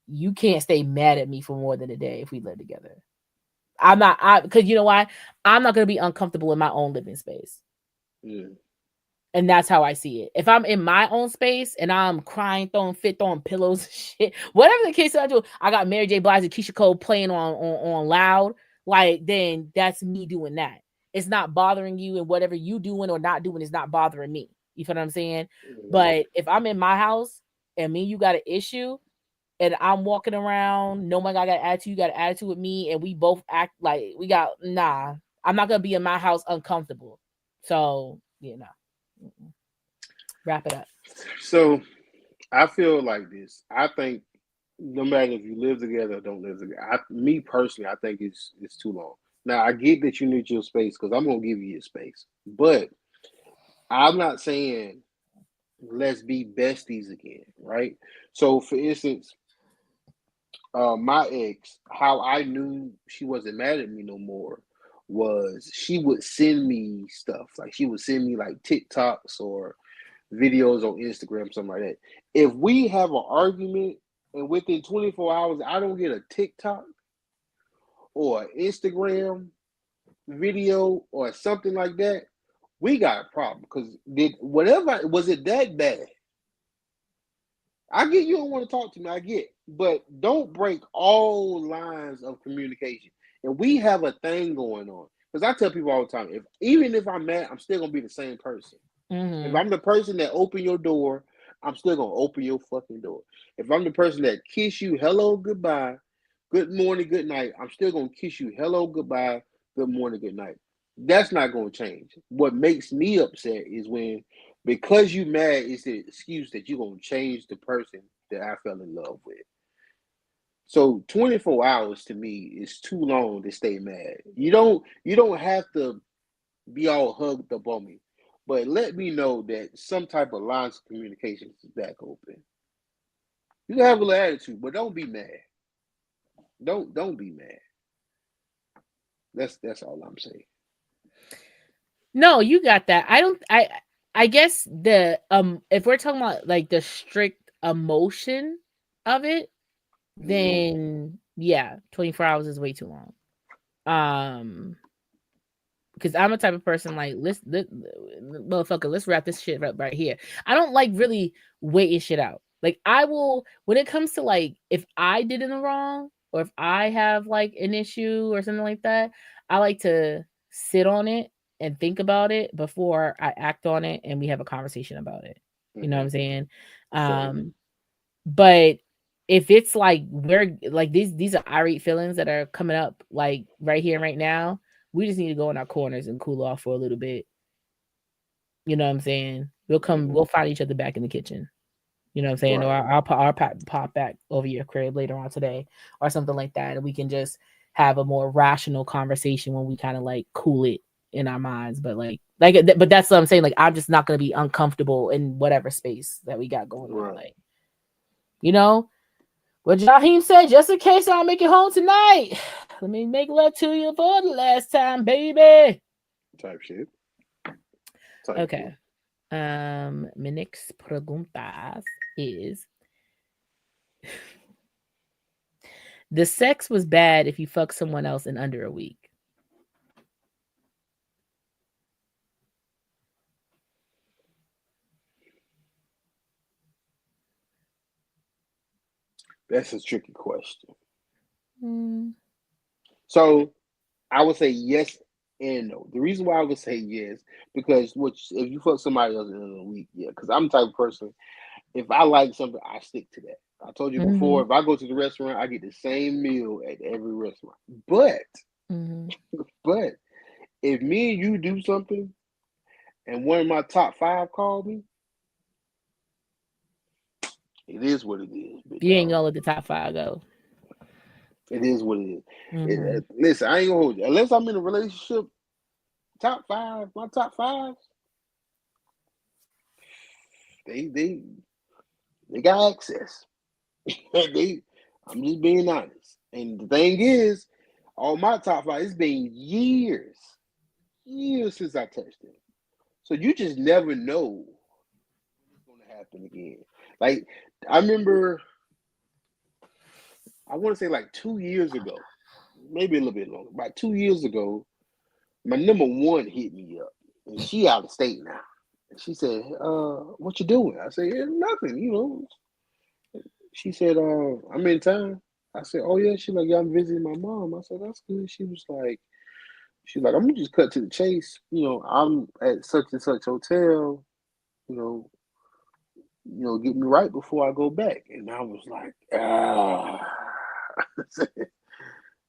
You can't stay mad at me for more than a day if we live together. Because you know why? I'm not going to be uncomfortable in my own living space. And that's how I see it. If I'm in my own space and I'm crying, throwing pillows, shit, whatever the case I do, I got Mary J. Blige and Keisha Cole playing on loud, like, then that's me doing that. It's not bothering you, and whatever you doing or not doing is not bothering me. You feel what I'm saying? But if I'm in my house and me, you got an issue, and I'm walking around, no one got an attitude, you got an attitude with me, and we both act like I'm not gonna be in my house uncomfortable. So, wrap it up. So I feel like this. I think no matter if you live together or don't live together, me personally, I think it's too long. Now I get that you need your space because I'm gonna give you your space, but I'm not saying let's be besties again, right? So for instance, my ex, how I knew she wasn't mad at me no more was she would send me stuff. Like she would send me like TikToks or videos on Instagram, something like that. If we have an argument and within 24 hours I don't get a TikTok or Instagram video or something like that, we got a problem. Because was it that bad? I get you don't want to talk to me, I get, but don't break all lines of communication. And we have a thing going on. Because I tell people all the time, even if I'm mad, I'm still gonna be the same person. If I'm the person that open your door, I'm still gonna open your fucking door. If I'm the person that kiss you hello, goodbye, good morning, good night, I'm still gonna kiss you hello, goodbye, good morning, good night. That's not gonna change. What makes me upset is when because you mad is the excuse that you're gonna change the person that I fell in love with. So 24 hours to me is too long to stay mad. You don't have to be all hugged up on me. But let me know that some type of lines of communication is back open. You can have a little attitude, but don't be mad. Don't be mad. That's all I'm saying. No, you got that. I guess if we're talking about like the strict emotion of it, then yeah, 24 hours is way too long. Because I'm a type of person like motherfucker, let's wrap this shit up right here. I don't like really waiting shit out. Like I will, when it comes to like if I did in the wrong or if I have like an issue or something like that, I like to sit on it and think about it before I act on it and we have a conversation about it. You know what I'm saying? But if it's like we're like these are irate feelings that are coming up like right here and right now, we just need to go in our corners and cool off for a little bit. You know what I'm saying? We'll find each other back in the kitchen. You know what I'm saying? Right. Or I'll pop back over your crib later on today or something like that. And we can just have a more rational conversation when we kind of like cool it in our minds. But but that's what I'm saying. Like, I'm just not going to be uncomfortable in whatever space that we got going on. Like, What Jaheim said, just in case I don't make it home tonight, let me make love to you for the last time, baby. Type shit. Type Okay. shit. My next preguntas is the sex was bad if you fuck someone else in under a week. That's a tricky question. Mm. So I would say yes and no. The reason why I would say yes, because if you fuck somebody else in a week, yeah, because I'm the type of person, if I like something, I stick to that. I told you before, if I go to the restaurant, I get the same meal at every restaurant. But but if me and you do something and one of my top 5 called me, it is what it is. You ain't gonna let the top 5 go. It is what it is. Listen, I ain't gonna hold you. Unless I'm in a relationship, top 5, my top 5, they got access. I'm just being honest. And the thing is, all my top 5, it's been years since I touched it. So you just never know what's going to happen again. Like, I remember, I want to say like 2 years ago, maybe a little bit longer, about 2 years ago, my number 1 hit me up. And she out of state now. And she said, what you doing? I said, yeah, nothing, She said, I'm in town. I said, oh yeah. She's like, yeah, I'm visiting my mom. I said, that's good. She's like, I'm gonna just cut to the chase. I'm at such and such hotel. You get me right before I go back. And I was like, ah.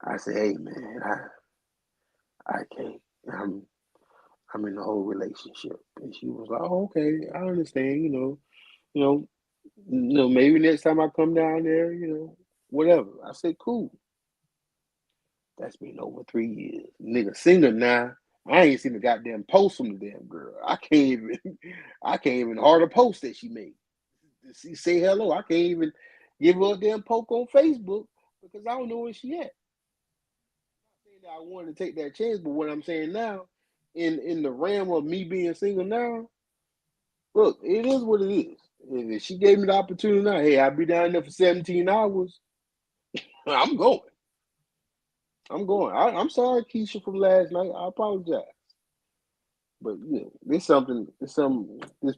I said, hey man, I can't. I'm in the whole relationship. And she was like, oh, okay, I understand. Maybe next time I come down there, whatever. I said, cool. That's been over 3 years. Nigga single now. I ain't seen the goddamn post from the damn girl. I can't even heart a post that she made. She say hello. I can't even give her a damn poke on Facebook because I don't know where she at. I'm not saying that I wanted to take that chance, but what I'm saying now, in the realm of me being single now, look, it is what it is. If she gave me the opportunity now, hey, I'll be down there for 17 hours. I'm going. I'm sorry, Keisha, from last night. I apologize. But this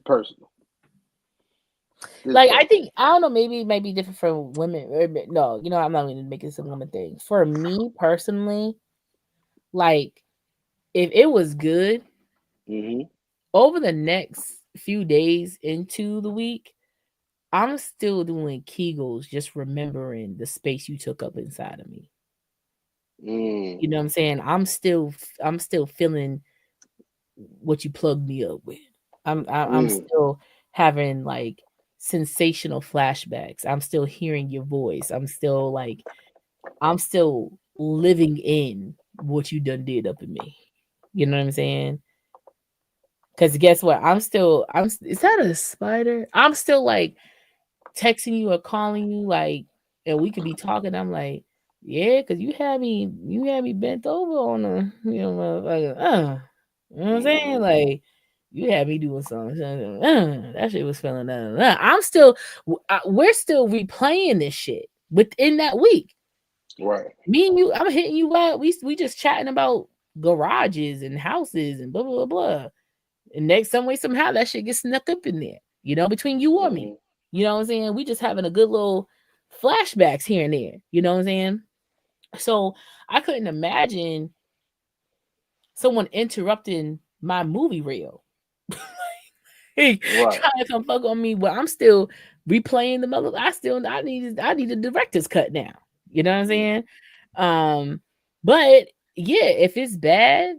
personal. I think, I don't know, maybe it might be different for women. No, I'm not going to make this a woman thing. For me personally, like, if it was good, over the next few days into the week, I'm still doing Kegels, just remembering the space you took up inside of me. You know what I'm saying? I'm still feeling what you plugged me up with. I'm still having like sensational flashbacks. I'm still hearing your voice. I'm still living in what you done did up in me. You know what I'm saying? Because guess what? Is that a spider? I'm still like texting you or calling you, like, and we could be talking. I'm like, yeah, because you had me bent over on the, you know what I'm saying? Like, you had me doing something. That shit was feeling that. We're still replaying this shit within that week. Right. Me and you, I'm hitting you out. We just chatting about garages and houses and blah blah blah. And next some way somehow that shit gets snuck up in there, between you or me. You know what I'm saying? We just having a good little flashbacks here and there. You know what I'm saying? So I couldn't imagine someone interrupting my movie reel. Trying to come fuck on me, but I'm still replaying the mother. I need a director's cut now. You know what I'm saying? But yeah, if it's bad,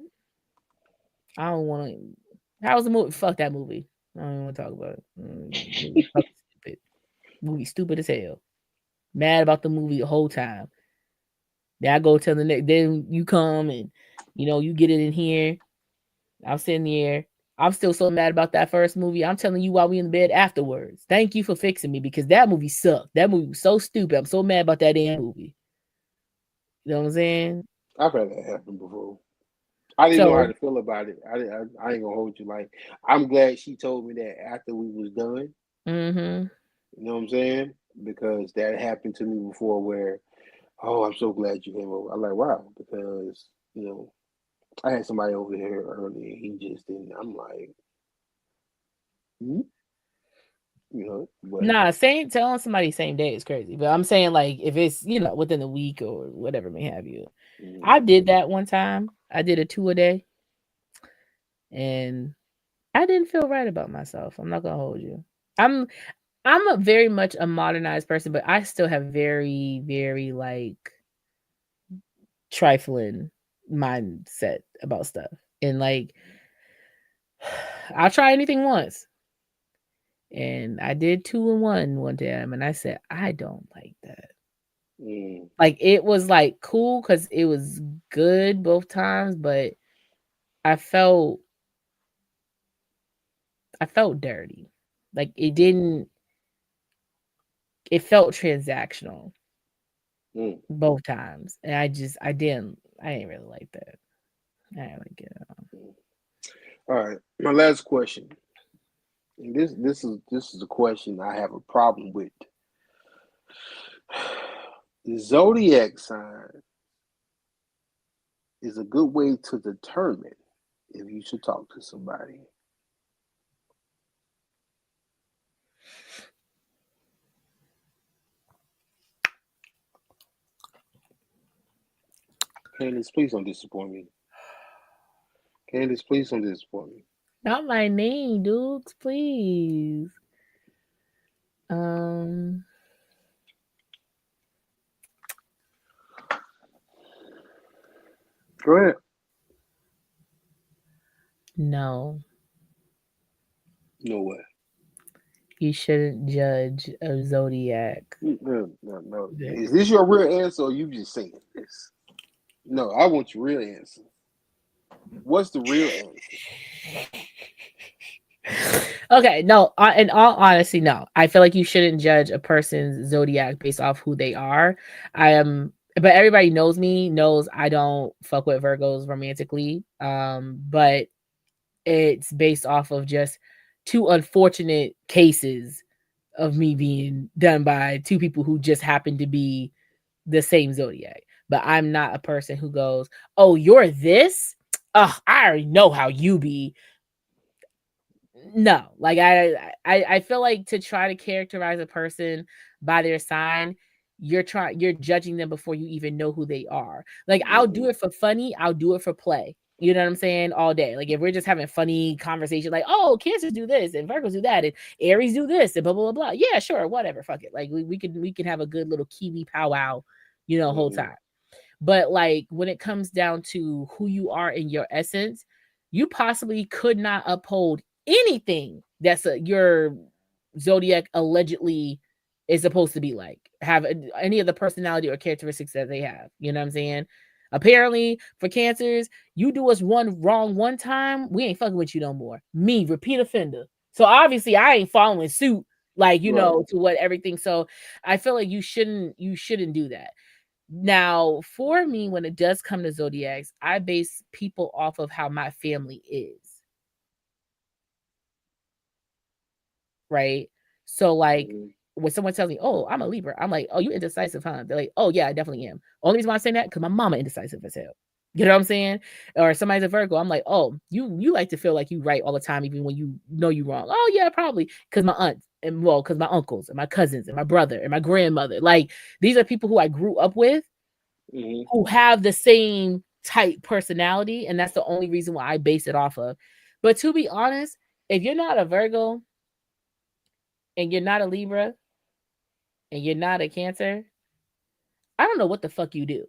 I don't want to. How was the movie? Fuck that movie. I don't even want to talk about it. Stupid. Movie stupid as hell. Mad about the movie the whole time. Then I go tell the next. Then you come and you get it in here. I'm sitting there I'm still so mad about that first movie. I'm telling you while we in the bed afterwards. Thank you for fixing me because that movie sucked. That movie was so stupid. I'm so mad about that damn movie. You know what I'm saying? I've had that happen before. I didn't know how So, to feel about it. I ain't gonna hold you. Like, I'm glad she told me that after we was done. mm-hmm. You know what I'm saying? Because that happened to me before where, oh, I'm so glad you came over. I'm like, wow, because, you know, I had somebody over here earlier. He just didn't. I'm like, hmm? You know, but Nah, telling somebody same day is crazy. But I'm saying like if it's within a week or whatever may have you. I mm, did that one time. I did a 2 a day, and I didn't feel right about myself. I'm not gonna hold you. I'm I'm a very much a modernized person, but I still have very, very like trifling mindset about stuff. And like I'll try anything once. And I did 2 in 1 one time and I said, I don't like that. mm, Like it was like cool because it was good both times, but I felt I felt dirty. Like it felt transactional mm. both times. And I didn't really like that. I didn't like it. All right. My last question. And this is a question I have a problem with. The zodiac sign is a good way to determine if you should talk to somebody. Candace, please don't disappoint me. Candace, please don't disappoint me. Not my name, dudes, please. Um, Go ahead. no, No way. you shouldn't judge a zodiac. No, no, no. Is this your real answer or you just saying this? No, I want your real answer. What's the real answer? Okay, no, in all honesty, no. I feel like you shouldn't judge a person's zodiac based off who they are. I am, but everybody knows me, knows I don't fuck with Virgos romantically. But it's based off of just two unfortunate cases of me being done by two people who just happen to be the same zodiac. But I'm not a person who goes, "Oh, you're this? Oh, I already know how you be." No, like I feel like to try to characterize a person by their sign, you're judging them before you even know who they are. Like I'll Mm-hmm. do it for funny, I'll do it for play. You know what I'm saying? All day. Like if we're just having funny conversation, like, oh, Cancers do this and Virgos do that, and Aries do this, and blah blah blah blah. Yeah, sure, whatever. Fuck it. Like we can have a good little Kiwi powwow, whole Mm-hmm. time. But like when it comes down to who you are in your essence, you possibly could not uphold anything that's your zodiac allegedly is supposed to be like, have any of the personality or characteristics that they have. You know what I'm saying? Apparently, for cancers, you do us one wrong one time, we ain't fucking with you no more. Me, repeat offender. So obviously, I ain't following suit, like Right. to what everything. So I feel like you shouldn't do that. Now, for me, when it does come to zodiacs, I base people off of how my family is, right? So, like, Mm-hmm. when someone tells me, "Oh, I'm a Libra," I'm like, "Oh, you indecisive, huh?" They're like, "Oh, yeah, I definitely am." Only reason why I'm saying that because my mama indecisive as hell. You know what I'm saying? Or somebody's a Virgo, I'm like, "Oh, you like to feel like you right all the time, even when you know you wrong." Oh, yeah, probably because my aunt and well, because my uncles and my cousins and my brother and my grandmother, like these are people who I grew up with Mm-hmm. who have the same type personality, and that's the only reason why I base it off of. But to be honest, if you're not a Virgo and you're not a Libra and you're not a Cancer, I don't know what the fuck you do.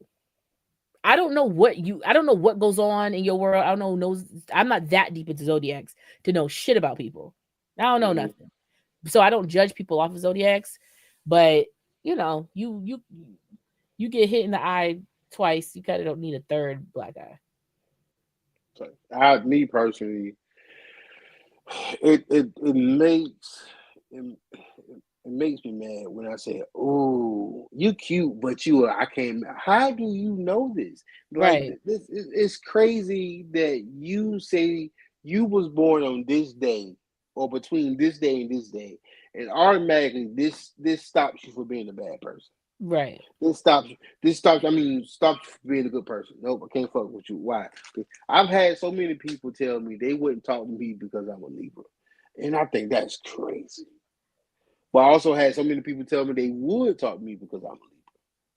I don't know what goes on in your world. I don't know knows I'm not that deep into zodiacs to know shit about people. I don't know Mm-hmm. nothing. So I don't judge people off of zodiacs, but you get hit in the eye twice, you don't need a third black eye. So, me personally, It makes me mad when I say, "Oh, you cute, but I can't." How do you know this? Like Right. it's crazy that you say you was born on this day or between this day and this day, and automatically this stops you from being a bad person. Right. This stops. I mean, stops you from being a good person. Nope, I can't fuck with you. Why? I've had so many people tell me they wouldn't talk to me because I'm a Libra, and I think that's crazy. But I also had so many people tell me they would talk to me because I'm a Libra.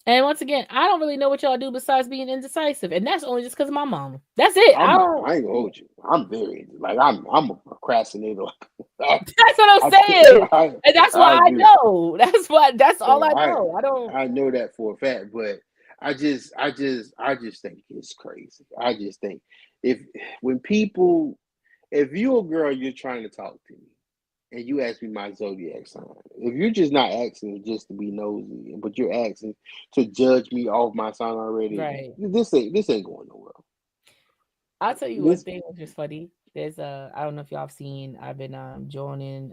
And once again, I don't really know what y'all do besides being indecisive, and that's only just because of my mama. That's it. I don't. I ain't gonna hold you. I'm very like I'm a procrastinator. I, That's what I'm I, saying, I, and that's I why I agree. know. That's why. That's all So I know. I don't. I know that for a fact, but I just think it's crazy. I just think if when people if you're a girl, you're trying to talk to me and you ask me my zodiac sign. If you're just not asking just to be nosy, but you're asking to judge me off my sign already, Right. this ain't going nowhere. I'll tell you one This thing which is funny. There's I don't know if y'all have seen. I've been joining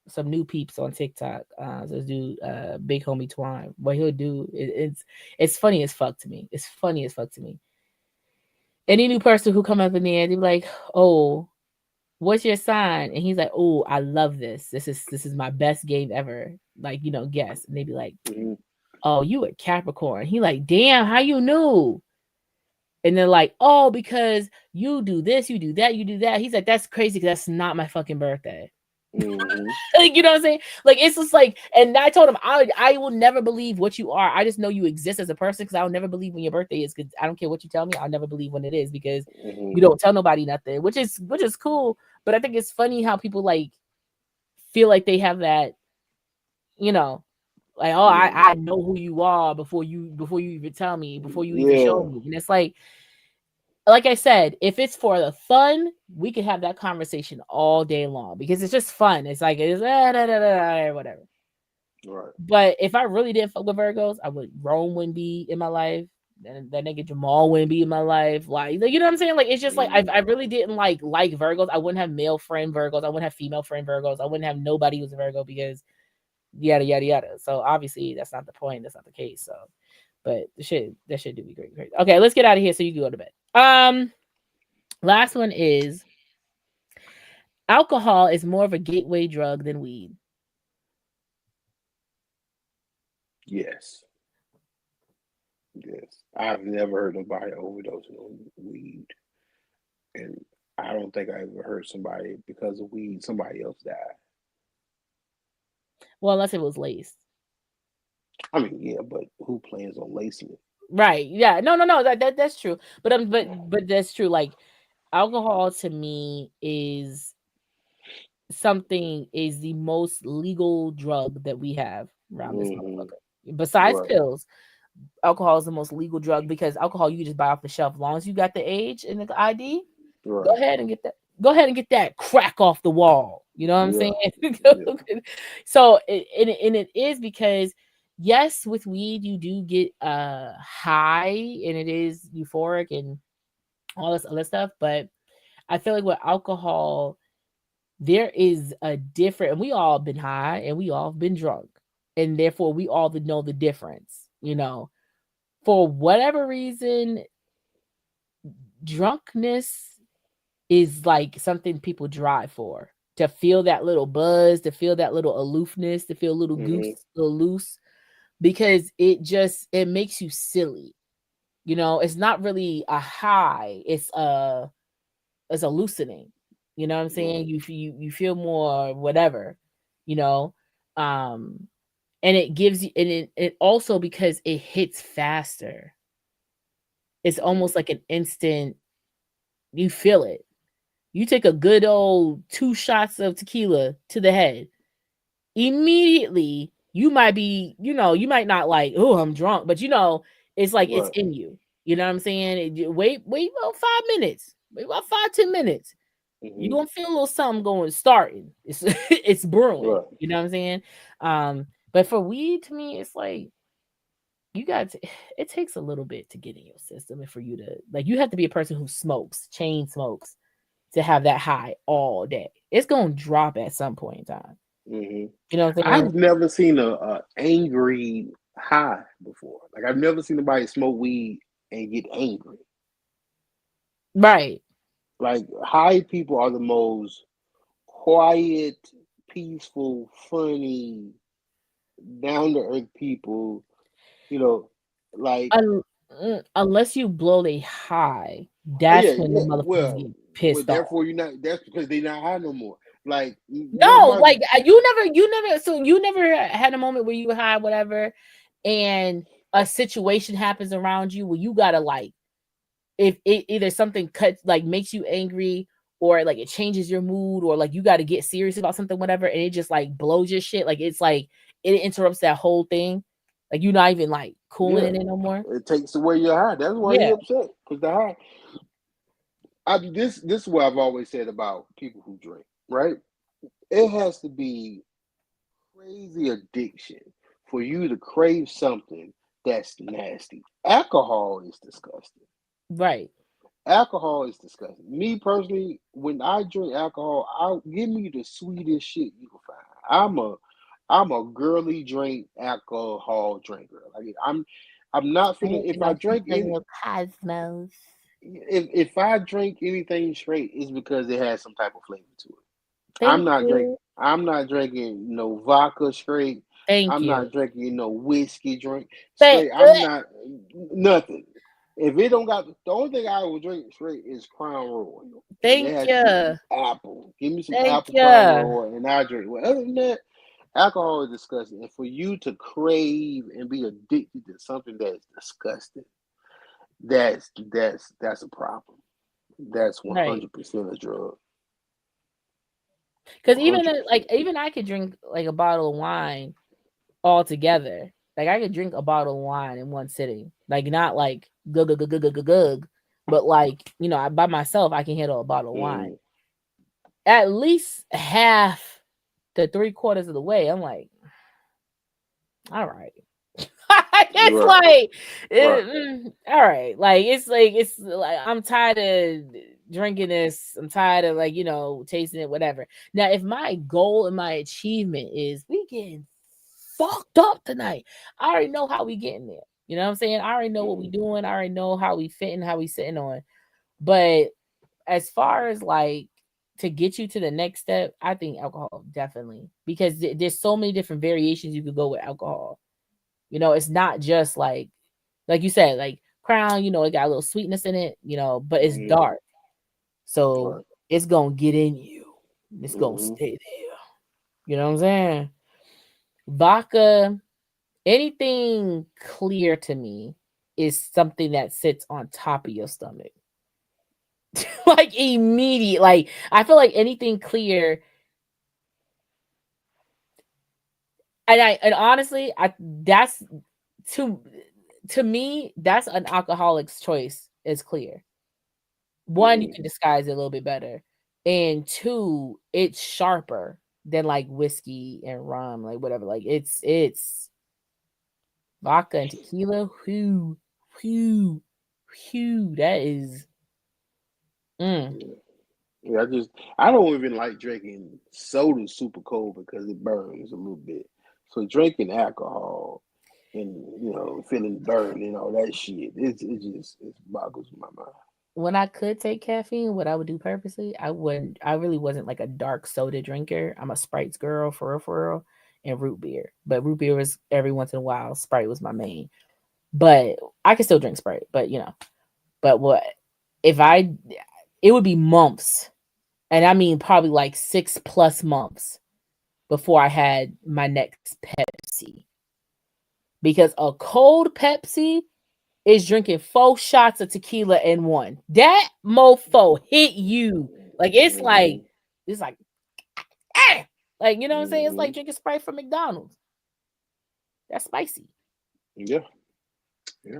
some new peeps on TikTok. This dude, Big Homie Twine. What he'll do, it's funny as fuck to me. It's funny as fuck to me. Any new person who come up in there, they be like, "Oh, what's your sign?" And he's like, "Oh, I love this. This is my best game ever." Like, guess. And they be like, mhm, "Oh, you a Capricorn." He like, "Damn, how you knew?" And they're like, "Oh, because you do this, you do that, you do that." He's like, "That's crazy because that's not my fucking birthday." mhm, Like, you know what I'm saying? Like, it's just like, and I told him, I will never believe what you are. I just know you exist as a person because I'll never believe when your birthday is. Because I don't care what you tell me, I'll never believe when it is because you mhm, don't tell nobody nothing, which is cool. But I think it's funny how people like feel like they have that, you know, like, oh, mhm. I know who you are before you even tell me, before you even show Yeah, me. And it's like I said, if it's for the fun, we can have that conversation all day long because it's just fun. It's like it's whatever. right. But if I really didn't fuck with Virgos, I would Rome wouldn't be in my life. Then that nigga Jamal wouldn't be in my life. Like, you know what I'm saying? Like, it's just like I Mhm, really didn't like Virgos. I wouldn't have male friend Virgos. I wouldn't have female friend Virgos. I wouldn't have nobody who's a Virgo because yada yada yada. So obviously that's not the point. That's not the case. So, but that shit do be great. Okay, let's get out of here so you can go to bed. Last one is alcohol is more of a gateway drug than weed. yes, yes. I've never heard nobody overdosing on weed, and I don't think I ever heard somebody because of weed somebody else died. Well, unless it was laced. I mean, yeah, but who plans on lacing it? Right. Yeah. No, no, no. That's true. But that's true. Like alcohol to me is the most legal drug that we have around this Hmm. motherfucker. Besides Right, pills, alcohol is the most legal drug because alcohol you can just buy off the shelf. As long as you got the age and the ID, go right. ahead and get that. Go ahead and get that crack off the wall. You know what I'm saying? Yeah, yeah. So it is because yes, with weed you do get high and it is euphoric and all this other stuff, but I feel like with alcohol there is a different, and we all been high and we all been drunk, and therefore we all know the difference. For whatever reason, drunkenness is like something people drive for to feel that little buzz, to feel that little aloofness, to feel a little Hmm. goose, a little loose, because it makes you silly. It's not really a high; it's a loosening. You know what I'm Right. saying? You feel more whatever, you know, um, and it gives you, and it also because it hits faster. It's almost Hmm. like an instant. You feel it. You take a good old 2 shots of tequila to the head, immediately you might be, you might not like, oh, I'm drunk, but it's like it's Right. in you. You know what I'm saying? Wait about 5 minutes. Wait about 5-10 minutes. You Hmm. gonna feel a little something going starting. It's it's brewing. Right. You know what I'm saying? But for weed, to me, it's like you got to, it takes a little bit to get in your system and for you to like you have to be a person who smokes, chain smokes to have that high all day. It's gonna drop at some point in time. hmm You know what I'm saying? I've never seen a angry high before. Like I've never seen anybody smoke weed and get angry. Right. Like high people are the most quiet, peaceful, funny, down to earth people. You know, like Unless you blow a high, oh yeah, that's when the yeah. motherfuckers get Well, pissed off. therefore you're not. That's because they're not high no more. Like No, my like you never had a moment where you were high, whatever, and a situation happens around you where you gotta like, if it either something cuts like makes you angry, or like it changes your mood, or like you got to get serious about something, whatever, and it just like blows your shit. Like it's like it interrupts that whole thing. Like you're not even like cooling yeah, in it no more. it takes away your high. That's why he Yeah, upset because the high. This is what I've always said about people who drink. Right, it has to be crazy addiction for you to crave something that's nasty. Alcohol is disgusting. right. Alcohol is disgusting. Me personally, when I drink alcohol, I give me the sweetest shit you can find. I'm a girly drink alcohol drinker. Like I'm not I feeling need if I my drink any little cosmos. if I drink anything straight, it's because it has some type of flavor to it. Thank you. I'm not drinking no vodka straight. Thank I'm you. not drinking no whiskey drink But straight. I'm not nothing. If it don't got the only thing I will drink straight is Crown Royal, and it thank has to be you. apple. Give me some Thank apple Crown you. Royal, and I drink. Well, other than that, alcohol is disgusting. And for you to crave and be addicted to something that's disgusting, that's a problem. That's Right. 100% a drug. Because even 100%. like even I could drink like a bottle of wine all together. Like I could drink a bottle of wine in one sitting. Like not like gug gug gug gug gug gug, but like by myself I can handle a bottle of wine. Mm, At least half to 3/4 of the way, I'm like, all right. It's right, like, right. all right. Like it's like I'm tired of drinking this. I'm tired of like tasting it, whatever. Now, if my goal and my achievement is we getting fucked up tonight, I already know how we getting there. You know what I'm saying? I already know what we Mm, doing. I already know how we fitting, how we sitting on. But as far as like to get you to the next step, I think alcohol definitely, because there's so many different variations you could go with alcohol. It's not just like you said, like Crown, it got a little sweetness in it, but it's mm, dark. So right. it's gonna get in you. It's gonna Mm-hmm. stay there. You know what I'm saying? Vodka, anything clear to me is something that sits on top of your stomach. Like immediate. Like I feel like anything clear, and honestly, that's to to me, that's an alcoholic's choice is clear. One, you Mm-hmm. can disguise it a little bit better. And two, it's sharper than like whiskey and rum, like whatever. Like it's vodka and tequila. Whew, whew, whew. That is mm, Yeah. Yeah, I don't even like drinking soda super cold because it burns a little bit. So drinking alcohol and feeling burned and all that shit, it boggles my mind. when I could take caffeine, what I would do purposely, I really wasn't like a dark soda drinker. I'm a Sprites girl for real, and root beer. But root beer was every once in a while. Sprite was my main. But I can still drink Sprite, but but what if it would be months, and I mean probably like 6+ months before I had my next Pepsi. Because a cold Pepsi is drinking 4 shots of tequila in one. That mofo hit you. Like Mm-hmm. it's like ah! Like what I'm saying? It's Mm-hmm. like drinking Sprite from McDonald's. That's spicy. Yeah, yeah.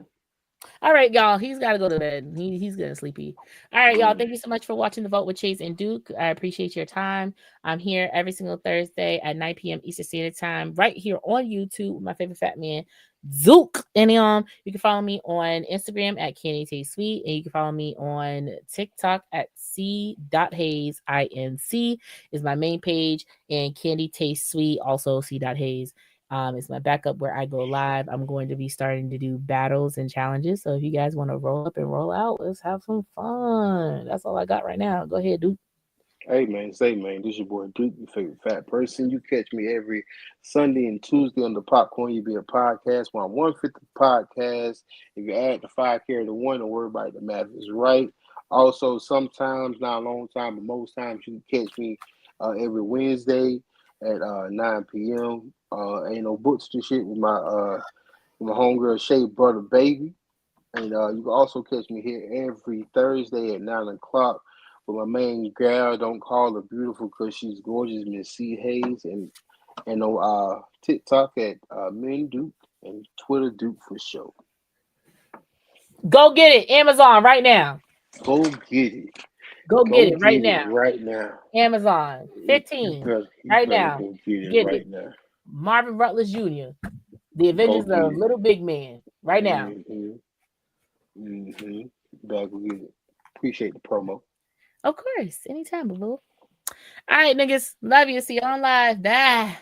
All right, y'all. He's got to go to bed. He's getting sleepy. All right, y'all. Mm. Thank you so much for watching The Vote with Chase and Duke. I appreciate your time. I'm here every single Thursday at 9 p.m. Eastern Standard Time, right here on YouTube with my favorite fat man, Zook. And you can follow me on Instagram at Candy Taste Sweet, and you can follow me on TikTok at c.hayes. INC is my main page, and Candy Taste Sweet also c.hayes. It's my backup where I go live. I'm going to be starting to do battles and challenges. So if you guys want to roll up and roll out, let's have some fun. That's all I got right now. Go ahead, Duke. Hey man, this your boy Duke, your favorite fat person. You catch me every Sunday and Tuesday on the Popcorn You Be a Podcast. 150 podcast. If you add the 5 carry the 1, don't worry about it. The math is right. Also, sometimes, not a long time, but most times you can catch me every Wednesday at 9 p.m. Ain't no books to shit with my homegirl Shay Brother Baby. And you can also catch me here every Thursday at 9 o'clock. But my main gal, don't call her beautiful because she's gorgeous, Miss C. Hayes. And on TikTok at Men Duke and Twitter Duke for sure. Go get it. Amazon right now. Go get it. Go get it right now. Right now. Amazon. 15. You right better now. Go get it Get right it. now. Marvin Rutledge Jr. The Avengers of Little Big Man. Right now. Better go get it. Appreciate the promo. Of course. Anytime, boo. All right, niggas. Love you. See you on live. Bye.